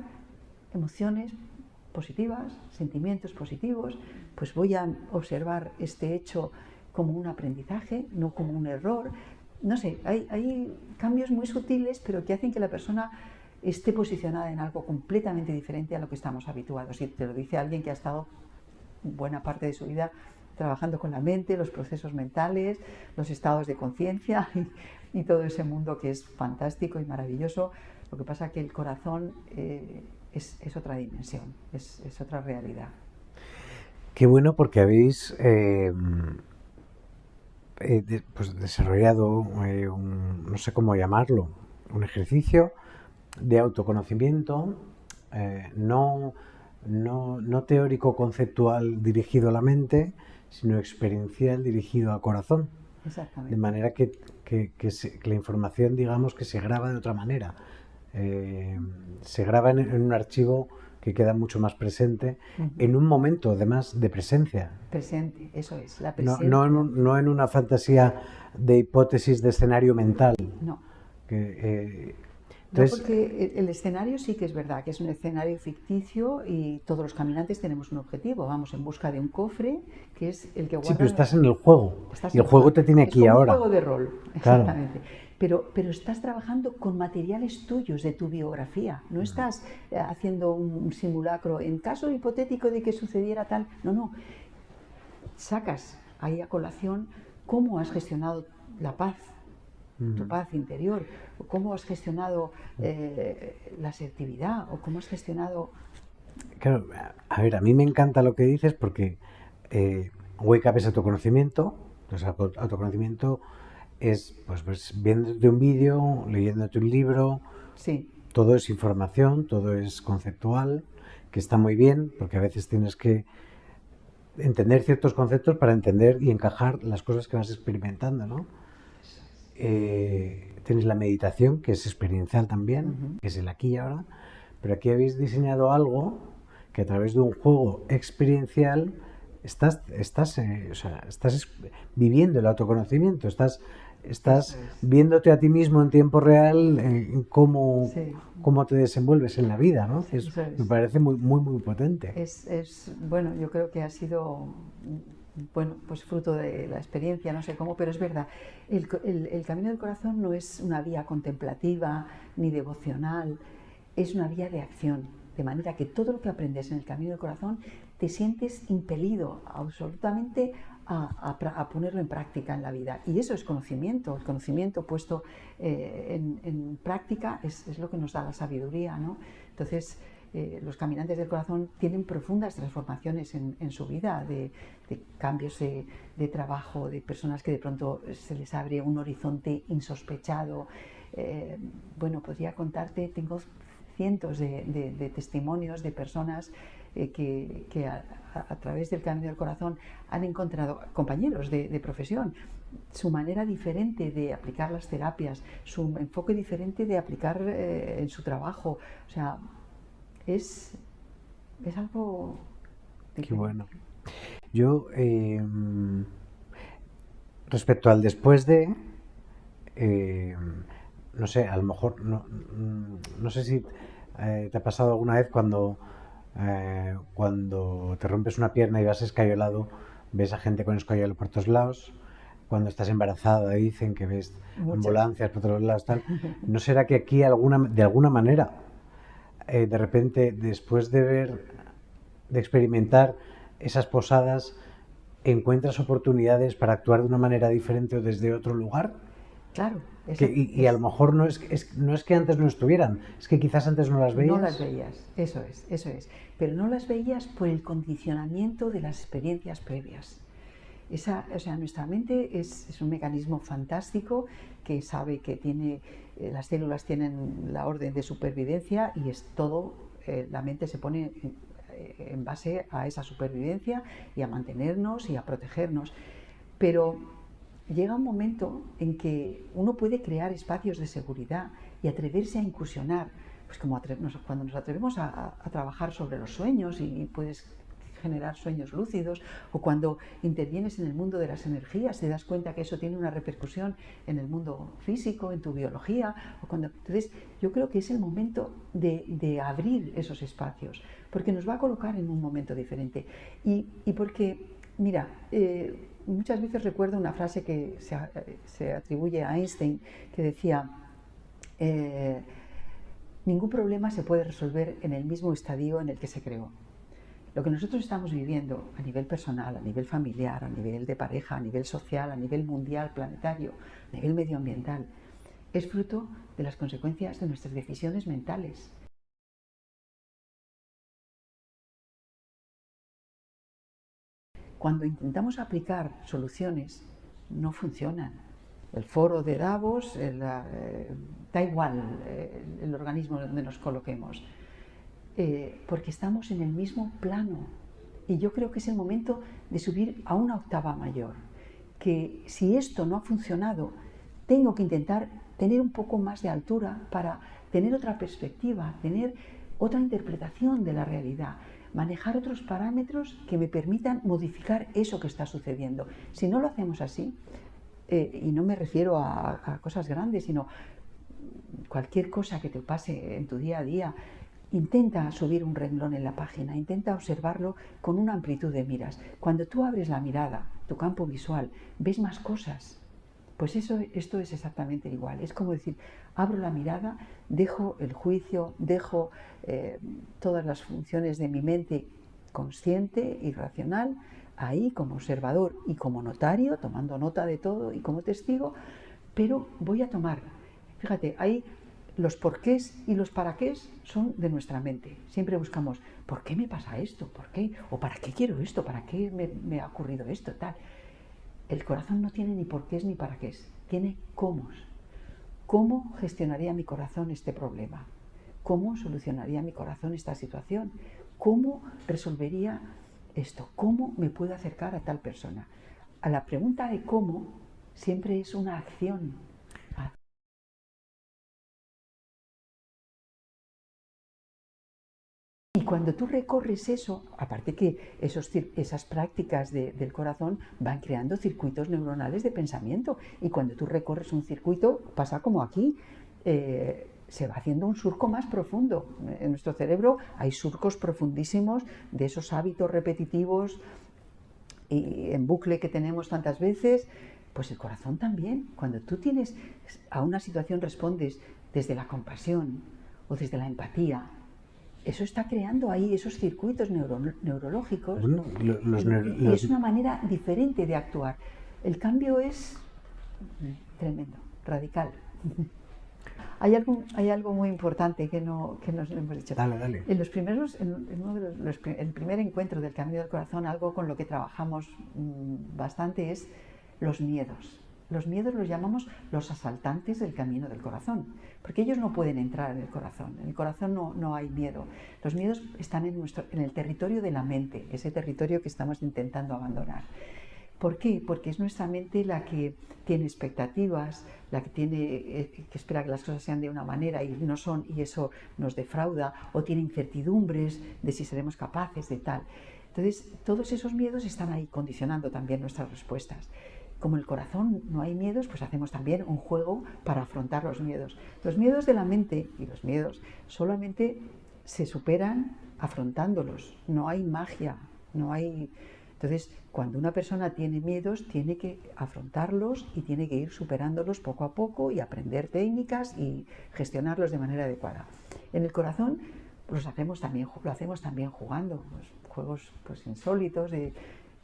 emociones positivas, sentimientos positivos, pues voy a observar este hecho como un aprendizaje, no como un error. No sé, hay cambios muy sutiles, pero que hacen que la persona esté posicionada en algo completamente diferente a lo que estamos habituados. Y te lo dice alguien que ha estado buena parte de su vida trabajando con la mente, los procesos mentales, los estados de conciencia y todo ese mundo que es fantástico y maravilloso. Lo que pasa es que el corazón es otra dimensión, es otra realidad. Qué bueno, porque habéis desarrollado no sé cómo llamarlo, un ejercicio de autoconocimiento no teórico conceptual dirigido a la mente, sino experiencial dirigido al corazón. Exactamente. De manera que la información, digamos, que se graba de otra manera. Se graba en un archivo que queda mucho más presente, en un momento además de presencia. Presente, eso es, la presencia. No en una fantasía de hipótesis de escenario mental. No. Entonces, porque el escenario sí que es verdad, que es un escenario ficticio y todos los caminantes tenemos un objetivo. Vamos en busca de un cofre que es el que guarda... Sí, pero estás en el juego. Y el juego te tiene aquí ahora. Es un juego de rol, claro. Exactamente. Pero estás trabajando con materiales tuyos, de tu biografía. No estás haciendo un simulacro. En caso hipotético de que sucediera tal... No. Sacas ahí a colación cómo has gestionado la paz, tu paz interior, o cómo has gestionado la asertividad, o cómo has gestionado... Claro, a ver, a mí me encanta lo que dices, porque Wake Up es autoconocimiento. Entonces, autoconocimiento es pues viéndote un vídeo, leyéndote un libro. Sí. Todo es información, todo es conceptual, que está muy bien, porque a veces tienes que entender ciertos conceptos para entender y encajar las cosas que vas experimentando, ¿no? Tenéis la meditación, que es experiencial también, que es el aquí y ahora, pero aquí habéis diseñado algo que a través de un juego experiencial o sea, viviendo el autoconocimiento, estás viéndote a ti mismo en tiempo real cómo, Sí. cómo te desenvuelves en la vida, ¿no? Eso es. Me parece muy, muy, muy potente. Bueno, yo creo que ha sido, bueno, pues fruto de la experiencia, no sé cómo, pero es verdad. El camino del corazón no es una vía contemplativa ni devocional, es una vía de acción. De manera que todo lo que aprendes en el camino del corazón te sientes impelido absolutamente a ponerlo en práctica en la vida. Y eso es conocimiento. El conocimiento puesto en práctica es lo que nos da la sabiduría, ¿no? Entonces, los caminantes del corazón tienen profundas transformaciones en su vida, de cambios de trabajo, de personas que de pronto se les abre un horizonte insospechado. Bueno, podría contarte, tengo cientos de testimonios de personas que a través del camino del corazón han encontrado compañeros de profesión, su manera diferente de aplicar las terapias, su enfoque diferente de aplicar en su trabajo. O sea, es algo Qué diferente. bueno. Yo, respecto al después de, eh, no sé, a lo mejor, no sé si te ha pasado alguna vez cuando te rompes una pierna y vas escayolado, ves a gente con escayola por todos lados. Cuando estás embarazada dicen que ves Muchas. ambulancias por todos lados, tal. ¿No será que aquí de alguna manera, de repente, después de experimentar esas posadas, encuentras oportunidades para actuar de una manera diferente o desde otro lugar? Claro, Y a lo mejor no es que antes no estuvieran, es que quizás antes no las no las veías. veías, eso es. Pero no las veías por el condicionamiento de las experiencias previas. O sea, nuestra mente es un mecanismo fantástico que sabe que las células tienen la orden de supervivencia y es todo, la mente se pone en base a esa supervivencia y a mantenernos y a protegernos. Pero llega un momento en que uno puede crear espacios de seguridad y atreverse a incursionar, pues como cuando nos atrevemos a trabajar sobre los sueños y puedes generar sueños lúcidos, o cuando intervienes en el mundo de las energías, te das cuenta que eso tiene una repercusión en el mundo físico, en tu biología, entonces yo creo que es el momento de abrir esos espacios, porque nos va a colocar en un momento diferente y porque, mira, muchas veces recuerdo una frase que se atribuye a Einstein, que decía, ningún problema se puede resolver en el mismo estadio en el que se creó. Lo que nosotros estamos viviendo a nivel personal, a nivel familiar, a nivel de pareja, a nivel social, a nivel mundial, planetario, a nivel medioambiental, es fruto de las consecuencias de nuestras decisiones mentales. Cuando intentamos aplicar soluciones, no funcionan. El foro de Davos, da igual el organismo donde nos coloquemos, porque estamos en el mismo plano. Y yo creo que es el momento de subir a una octava mayor. Que si esto no ha funcionado, tengo que intentar tener un poco más de altura para tener otra perspectiva, tener otra interpretación de la realidad, manejar otros parámetros que me permitan modificar eso que está sucediendo. Si no lo hacemos así, y no me refiero a cosas grandes, sino cualquier cosa que te pase en tu día a día, intenta subir un renglón en la página, intenta observarlo con una amplitud de miras. Cuando tú abres la mirada, tu campo visual, ves más cosas. Pues esto es exactamente igual. Es como decir, abro la mirada, dejo el juicio, dejo todas las funciones de mi mente consciente y racional ahí como observador y como notario, tomando nota de todo y como testigo, pero voy a tomar. Fíjate, ahí los porqués y los paraqués son de nuestra mente. Siempre buscamos, ¿por qué me pasa esto? ¿Por qué? ¿O para qué quiero esto? ¿Para qué me ha ocurrido esto? Tal. El corazón no tiene ni porqués ni paraqués, tiene cómo. ¿Cómo gestionaría mi corazón este problema? ¿Cómo solucionaría mi corazón esta situación? ¿Cómo resolvería esto, ¿cómo me puedo acercar a tal persona? A la pregunta de cómo siempre es una acción. Y cuando tú recorres eso, aparte que esas prácticas del corazón van creando circuitos neuronales de pensamiento. Y cuando tú recorres un circuito, pasa como aquí, se va haciendo un surco más profundo. En nuestro cerebro hay surcos profundísimos de esos hábitos repetitivos y en bucle que tenemos tantas veces. Pues el corazón también. Cuando tú tienes a una situación respondes desde la compasión o desde la empatía, eso está creando ahí esos circuitos neurológicos. Bueno, y es una manera diferente de actuar. El cambio es tremendo, radical. Hay algo muy importante que nos hemos dicho. Dale. En el primer encuentro del Camino del Corazón, algo con lo que trabajamos bastante es los miedos. Los miedos los llamamos los asaltantes del camino del corazón, porque ellos no pueden entrar en el corazón. En el corazón no hay miedo. Los miedos están en el territorio de la mente, ese territorio que estamos intentando abandonar. ¿Por qué? Porque es nuestra mente la que tiene expectativas, la que espera que las cosas sean de una manera y no son, y eso nos defrauda, o tiene incertidumbres de si seremos capaces de tal. Entonces, todos esos miedos están ahí condicionando también nuestras respuestas. Como el corazón no hay miedos, pues hacemos también un juego para afrontar los miedos. Los miedos de la mente y los miedos solamente se superan afrontándolos. No hay magia, no hay... Entonces, cuando una persona tiene miedos, tiene que afrontarlos y tiene que ir superándolos poco a poco y aprender técnicas y gestionarlos de manera adecuada. En el corazón lo hacemos también jugando, juegos insólitos de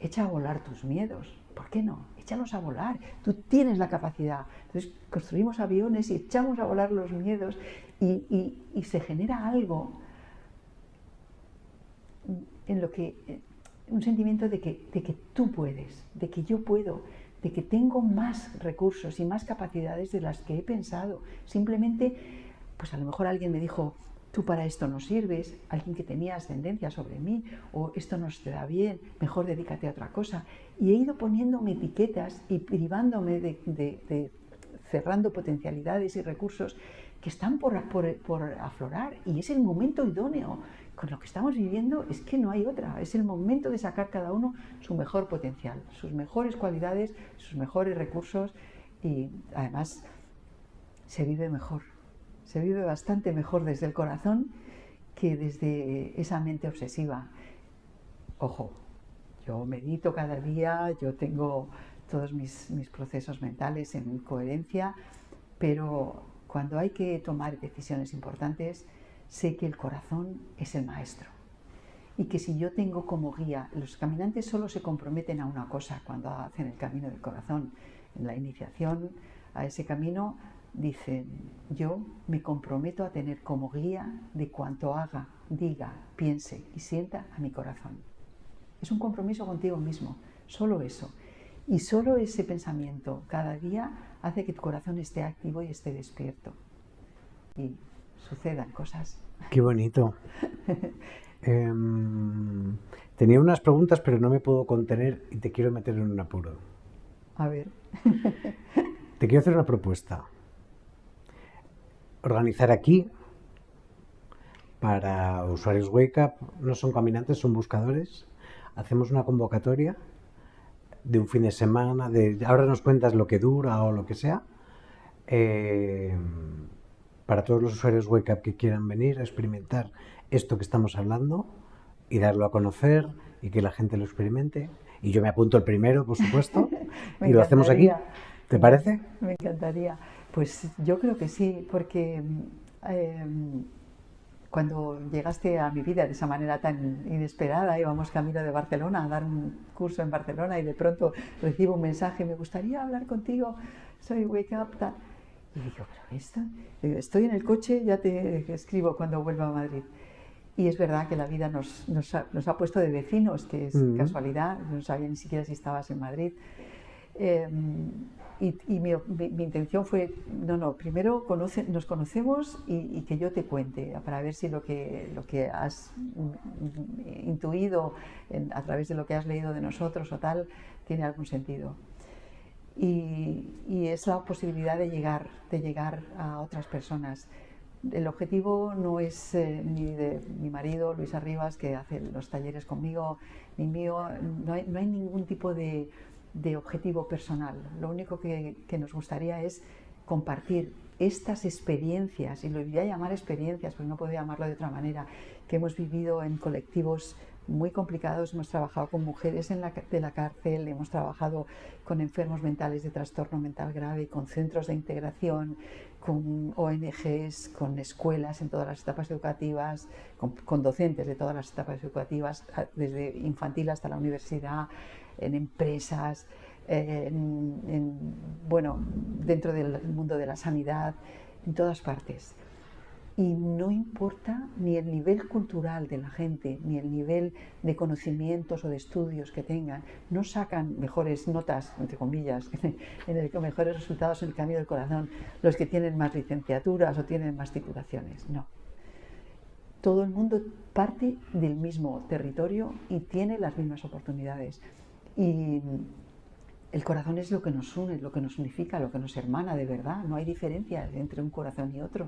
echa a volar tus miedos. ¿Por qué no? Échalos a volar. Tú tienes la capacidad. Entonces construimos aviones y echamos a volar los miedos y se genera algo en lo que... un sentimiento de que tú puedes, de que yo puedo, de que tengo más recursos y más capacidades de las que he pensado. Simplemente, pues a lo mejor alguien me dijo, tú para esto no sirves, alguien que tenía ascendencia sobre mí, o esto no se te da bien, mejor dedícate a otra cosa. Y he ido poniéndome etiquetas y privándome cerrando potencialidades y recursos que están por aflorar, y es el momento idóneo. Con lo que estamos viviendo es que no hay otra, es el momento de sacar cada uno su mejor potencial, sus mejores cualidades, sus mejores recursos, y además se vive mejor, se vive bastante mejor desde el corazón que desde esa mente obsesiva. Ojo, yo medito cada día, yo tengo todos mis procesos mentales en coherencia, pero cuando hay que tomar decisiones importantes, sé que el corazón es el maestro y que si yo tengo como guía, los caminantes solo se comprometen a una cosa cuando hacen el camino del corazón. En la iniciación a ese camino dicen, yo me comprometo a tener como guía de cuanto haga, diga, piense y sienta a mi corazón. Es un compromiso contigo mismo, solo eso. Y solo ese pensamiento cada día hace que tu corazón esté activo y esté despierto. Y sucedan cosas. Qué bonito. Tenía unas preguntas, pero no me puedo contener y te quiero meter en un apuro. A ver. Te quiero hacer una propuesta. Organizar aquí, para usuarios Wake Up, no son caminantes, son buscadores. Hacemos una convocatoria de un fin de semana, ahora nos cuentas lo que dura o lo que sea. Para todos los usuarios Wake Up que quieran venir a experimentar esto que estamos hablando y darlo a conocer y que la gente lo experimente. Y yo me apunto el primero, por supuesto, y lo hacemos aquí. ¿Te parece? Me encantaría. Pues yo creo que sí, porque cuando llegaste a mi vida de esa manera tan inesperada, íbamos camino de Barcelona a dar un curso en Barcelona y de pronto recibo un mensaje, me gustaría hablar contigo, soy Wake Up, tal. Y digo, pero esto, estoy en el coche, ya te escribo cuando vuelva a Madrid. Y es verdad que la vida nos ha puesto de vecinos, que es casualidad, no sabía ni siquiera si estabas en Madrid. Mi intención fue, no, primero nos conocemos y que yo te cuente, para ver si lo que has intuido a través de lo que has leído de nosotros o tal, tiene algún sentido. Y es la posibilidad de llegar a otras personas. El objetivo no es ni de mi marido, Luis Arribas, que hace los talleres conmigo, ni mío. No hay ningún tipo de objetivo personal. Lo único que nos gustaría es compartir estas experiencias, y lo voy a llamar experiencias, porque no puedo llamarlo de otra manera, que hemos vivido en colectivos muy complicados. Hemos trabajado con mujeres de la cárcel, hemos trabajado con enfermos mentales de trastorno mental grave, con centros de integración, con ONGs, con escuelas en todas las etapas educativas, con docentes de todas las etapas educativas, desde infantil hasta la universidad, en empresas, dentro del mundo de la sanidad, en todas partes. Y no importa ni el nivel cultural de la gente, ni el nivel de conocimientos o de estudios que tengan, no sacan mejores notas, entre comillas, mejores resultados en el camino del corazón los que tienen más licenciaturas o tienen más titulaciones, no. Todo el mundo parte del mismo territorio y tiene las mismas oportunidades. Y el corazón es lo que nos une, lo que nos unifica, lo que nos hermana de verdad. No hay diferencias entre un corazón y otro.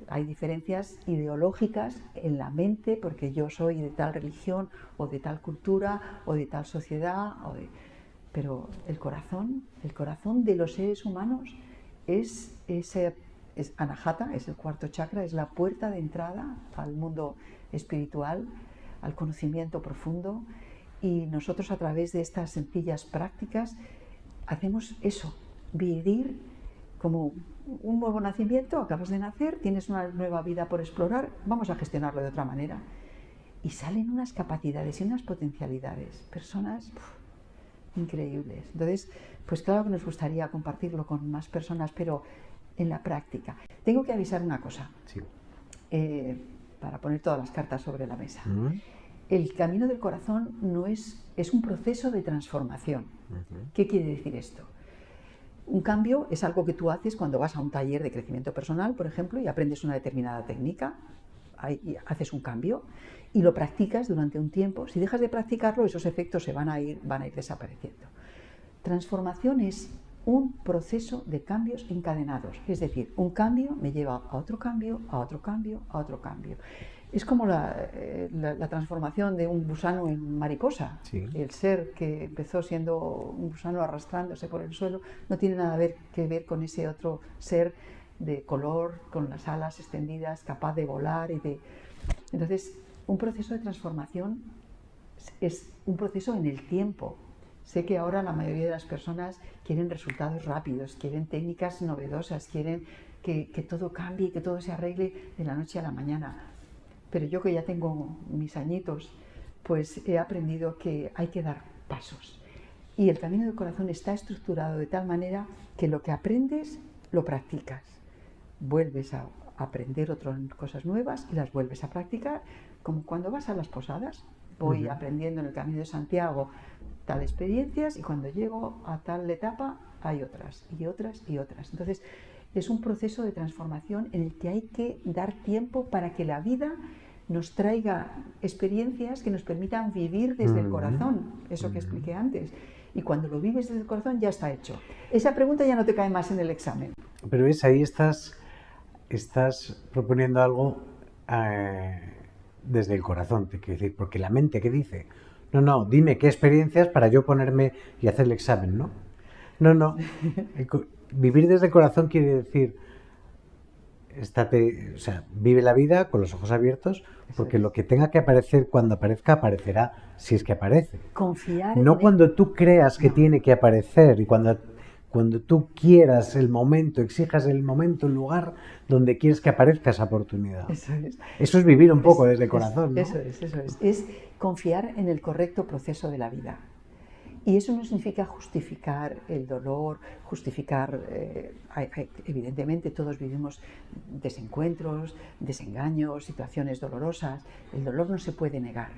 Hay diferencias ideológicas en la mente, porque yo soy de tal religión o de tal cultura o de tal sociedad, pero el corazón de los seres humanos es Anahata, es el cuarto chakra, es la puerta de entrada al mundo espiritual, al conocimiento profundo. Y nosotros, a través de estas sencillas prácticas, hacemos eso, vivir como un nuevo nacimiento. Acabas de nacer, tienes una nueva vida por explorar, vamos a gestionarlo de otra manera. Y salen unas capacidades y unas potencialidades, personas increíbles. Entonces, pues claro que nos gustaría compartirlo con más personas, pero en la práctica. Tengo que avisar una cosa, sí. Para poner todas las cartas sobre la mesa. El camino del corazón es un proceso de transformación. ¿Qué quiere decir esto? Un cambio es algo que tú haces cuando vas a un taller de crecimiento personal, por ejemplo, y aprendes una determinada técnica, haces un cambio y lo practicas durante un tiempo. Si dejas de practicarlo, esos efectos van a ir desapareciendo. Transformación es un proceso de cambios encadenados, es decir, un cambio me lleva a otro cambio, a otro cambio, a otro cambio. Es como la transformación de un gusano en mariposa. Sí. El ser que empezó siendo un gusano arrastrándose por el suelo no tiene nada que ver con ese otro ser de color, con las alas extendidas, capaz de volar. Entonces, un proceso de transformación es un proceso en el tiempo. Sé que ahora la mayoría de las personas quieren resultados rápidos, quieren técnicas novedosas, quieren que todo cambie, que todo se arregle de la noche a la mañana. Pero yo, que ya tengo mis añitos, pues he aprendido que hay que dar pasos. Y el camino del corazón está estructurado de tal manera que lo que aprendes, lo practicas. Vuelves a aprender otras cosas nuevas y las vuelves a practicar, como cuando vas a las posadas. Voy aprendiendo en el Camino de Santiago tal experiencias, y cuando llego a tal etapa hay otras y otras y otras. Entonces, es un proceso de transformación en el que hay que dar tiempo para que la vida nos traiga experiencias que nos permitan vivir desde el corazón, eso que expliqué antes. Y cuando lo vives desde el corazón ya está hecho. Esa pregunta ya no te cae más en el examen. Pero ves, ahí estás proponiendo algo desde el corazón, te quiero decir, porque la mente, ¿qué dice? No, dime qué experiencias para yo ponerme y hacer el examen, ¿no? No. Vivir desde el corazón quiere decir, vive la vida con los ojos abiertos, porque lo que tenga que aparecer cuando aparezca, aparecerá, si es que aparece. Confiar. No cuando tú creas que tiene que aparecer, y cuando tú quieras el momento, exijas el momento, el lugar donde quieres que aparezca esa oportunidad. Eso es vivir un poco desde el corazón, ¿no? Eso es. Es confiar en el correcto proceso de la vida. Y eso no significa justificar el dolor, evidentemente todos vivimos desencuentros, desengaños, situaciones dolorosas. El dolor no se puede negar.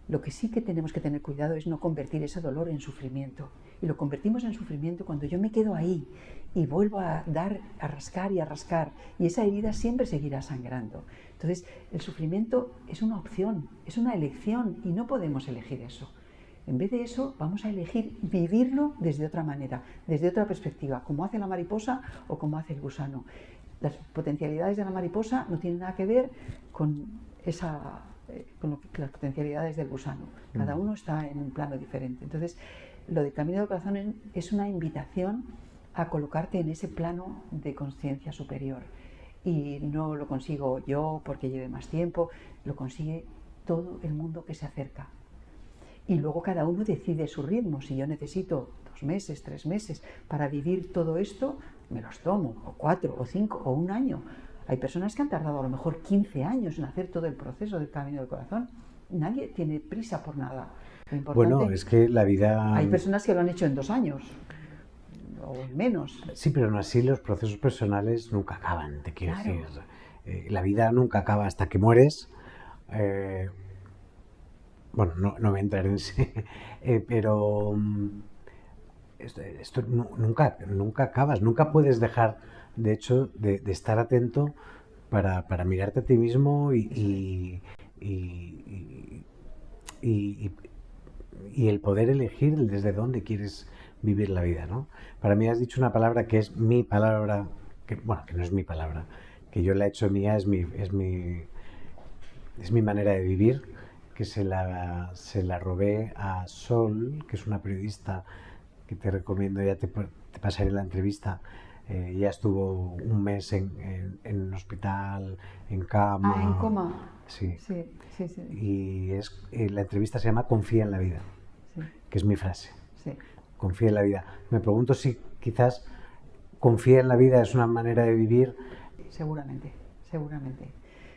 Lo que sí que tenemos que tener cuidado es no convertir ese dolor en sufrimiento y lo convertimos en sufrimiento cuando yo me quedo ahí y vuelvo a dar, a rascar y a rascar, y esa herida siempre seguirá sangrando. Entonces, el sufrimiento es una opción, es una elección, y no podemos elegir eso. En vez de eso, vamos a elegir vivirlo desde otra manera, desde otra perspectiva, como hace la mariposa o como hace el gusano. Las potencialidades de la mariposa no tienen nada que ver con las potencialidades del gusano. Cada uno está en un plano diferente. Entonces, lo del camino del corazón es una invitación a colocarte en ese plano de conciencia superior. Y no lo consigo yo porque lleve más tiempo, lo consigue todo el mundo que se acerca. Y luego cada uno decide su ritmo. Si yo necesito 2 meses, 3 meses para vivir todo esto, me los tomo, o 4, o 5, o 1 año. Hay personas que han tardado a lo mejor 15 años en hacer todo el proceso del camino del corazón. Nadie tiene prisa por nada. Lo importante, bueno, es que la vida... Hay personas que lo han hecho en 2 años, o menos. Sí, pero aún así los procesos personales nunca acaban, te quiero decir. La vida nunca acaba hasta que mueres. Bueno, no voy a entrar en sí, pero esto nunca acabas, nunca puedes dejar, de hecho, de estar atento para mirarte a ti mismo y el poder elegir desde dónde quieres vivir la vida, ¿no? Para mí has dicho una palabra que es mi palabra, que no es mi palabra, que yo la he hecho mía, es mi manera de vivir, que se la robé a Sol, que es una periodista que te recomiendo, ya te pasaré la entrevista. Ya estuvo 1 mes en un hospital, en cama. En coma. Sí. Sí. Y la entrevista se llama Confía en la vida, Sí. que es mi frase. Sí. Confía en la vida. Me pregunto si quizás confía en la vida es una manera de vivir. Seguramente.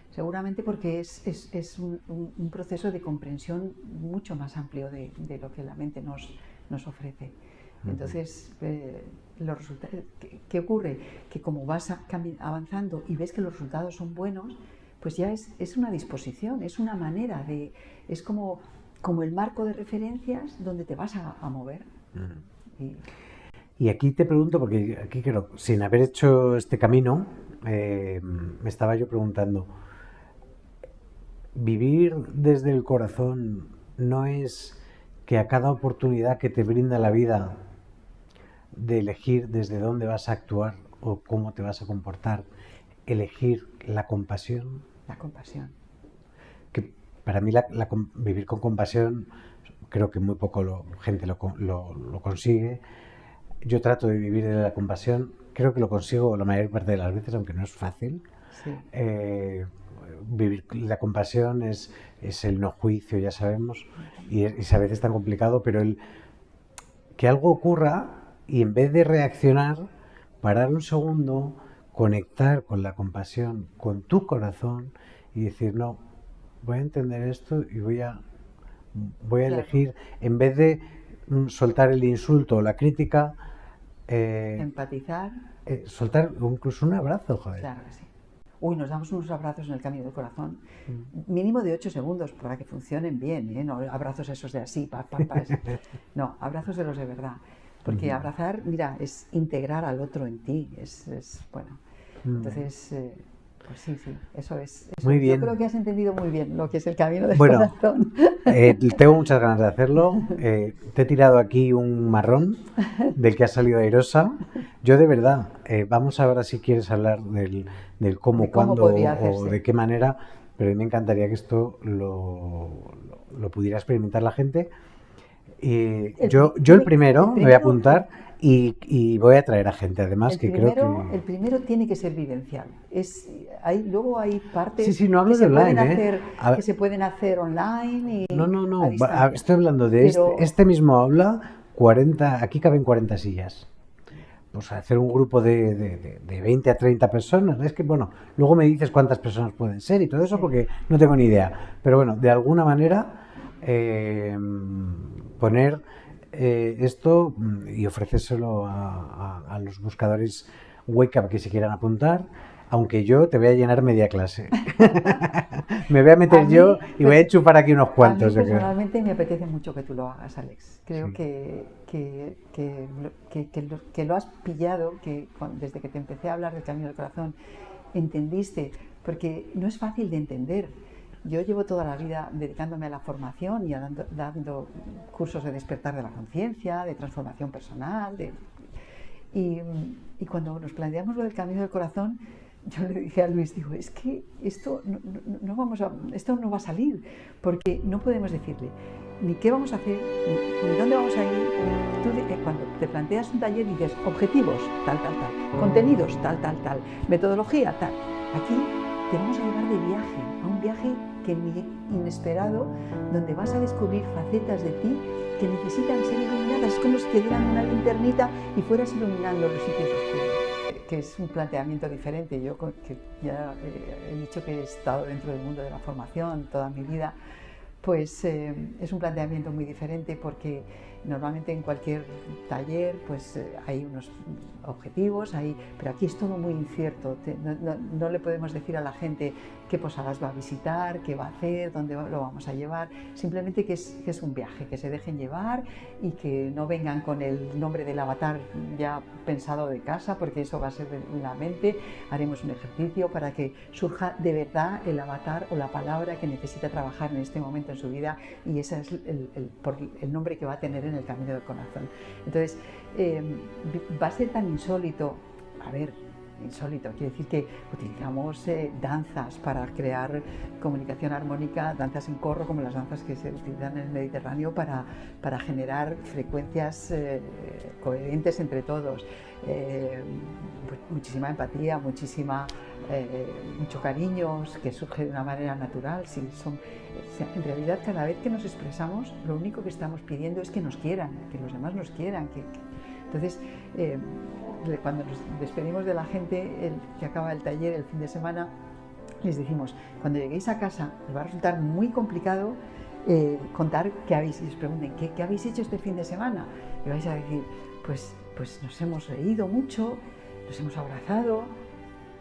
Seguramente porque es un proceso de comprensión mucho más amplio de lo que la mente nos ofrece. Entonces, los resultados, ¿qué ocurre? Que como vas avanzando y ves que los resultados son buenos, pues ya es una disposición, es una manera de... Es como el marco de referencias donde te vas a mover. Y aquí te pregunto, porque aquí creo, sin haber hecho este camino, me estaba yo preguntando, vivir desde el corazón no es que a cada oportunidad que te brinda la vida de elegir desde dónde vas a actuar o cómo te vas a comportar, elegir la compasión. La compasión. Que para mí vivir con compasión, creo que muy poco gente lo consigue. Yo trato de vivir de la compasión, creo que lo consigo la mayor parte de las veces, aunque no es fácil. Sí. Vivir la compasión es el no juicio, ya sabemos, y a veces es tan complicado, pero que algo ocurra y en vez de reaccionar, parar un segundo, conectar con la compasión, con tu corazón y decir, no, voy a entender esto y voy a elegir, en vez de soltar el insulto o la crítica, empatizar, soltar incluso un abrazo, joder. Claro que sí. Nos damos unos abrazos en el camino del corazón, mínimo de 8 segundos para que funcionen bien, ¿eh? No abrazos esos de así, no, abrazos de los de verdad. Porque abrazar, mira, es integrar al otro en ti, es bueno. Entonces, pues sí, eso es. Muy bien. Yo creo que has entendido muy bien lo que es el camino del corazón. Tengo muchas ganas de hacerlo. Te he tirado aquí un marrón del que ha salido airosa. Yo de verdad, vamos ahora si quieres hablar del cómo, cuándo o de qué manera, pero a mí me encantaría que esto lo pudiera experimentar la gente. Yo el primero me voy a apuntar y voy a traer a gente, además, que creo que... El primero tiene que ser vivencial. Luego hay partes que se pueden hacer online y No. Estoy hablando de este mismo aula, 40, aquí caben 40 sillas. Pues hacer un grupo de 20 a 30 personas. Es que, bueno, luego me dices cuántas personas pueden ser y todo eso, porque no tengo ni idea. Pero bueno, de alguna manera... poner esto y ofrecérselo a los buscadores Wake Up que se quieran apuntar. aunque yo te voy a llenar media clase. Me voy a A meter mí, yo y voy a enchufar aquí unos A mí cuantos, yo creo. personalmente me apetece mucho que tú lo hagas, Alex. Creo Sí. que lo has pillado, desde que te empecé a hablar del Camino del Corazón, entendiste, porque no es fácil de entender. Yo llevo toda la vida dedicándome a la formación y dando cursos de despertar de la conciencia, de transformación personal, y, y cuando nos planteamos lo del Camino del Corazón, yo le dije a Luis, digo, es que esto esto no va a salir, porque no podemos decirle ni qué vamos a hacer, ni dónde vamos a ir. Cuando te planteas un taller dices objetivos, tal, tal, tal, contenidos, tal, tal, tal, metodología, tal. Aquí te vamos a llevar de viaje, a un viaje inesperado, donde vas a descubrir facetas de ti que necesitan ser iluminadas. Es como si te dieran una linternita y fueras iluminando los sitios oscuros, que es un planteamiento diferente. Yo, que ya he dicho que he estado dentro del mundo de la formación toda mi vida, pues es un planteamiento muy diferente, porque normalmente en cualquier taller pues hay unos objetivos, pero aquí es todo muy incierto. No le podemos decir a la gente qué posadas va a visitar, qué va a hacer, dónde lo vamos a llevar. Simplemente que es un viaje, que se dejen llevar y que no vengan con el nombre del avatar ya pensado de casa, porque eso va a ser en la mente. Haremos un ejercicio para que surja de verdad el avatar o la palabra que necesita trabajar en este momento en su vida, y ese es el nombre que va a tener en el Camino del Corazón. Entonces, va a ser tan insólito, insólito, quiere decir que utilizamos danzas para crear comunicación armónica, danzas en corro, como las danzas que se utilizan en el Mediterráneo para generar frecuencias coherentes entre todos. Pues muchísima empatía, mucho cariño, que surge de una manera natural. En realidad, cada vez que nos expresamos, lo único que estamos pidiendo es que nos quieran, que los demás nos quieran. Entonces, cuando nos despedimos de la gente que acaba el taller el fin de semana, les decimos, cuando lleguéis a casa os va a resultar muy complicado contar qué habéis, y les pregunten, ¿qué habéis hecho este fin de semana? Y vais a decir, pues nos hemos reído mucho, nos hemos abrazado,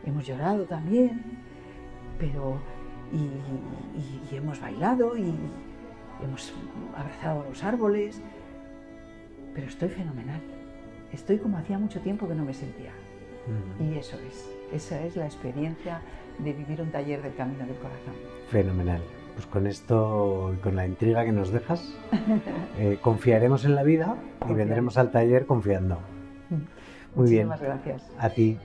hemos llorado también, y hemos bailado y hemos abrazado a los árboles, pero estoy fenomenal. Estoy como hacía mucho tiempo que no me sentía. Y esa es la experiencia de vivir un taller del Camino del Corazón. Fenomenal. Pues con esto y con la intriga que nos dejas, confiaremos en la vida y vendremos al taller confiando. Muy bien. Muchísimas gracias. A ti.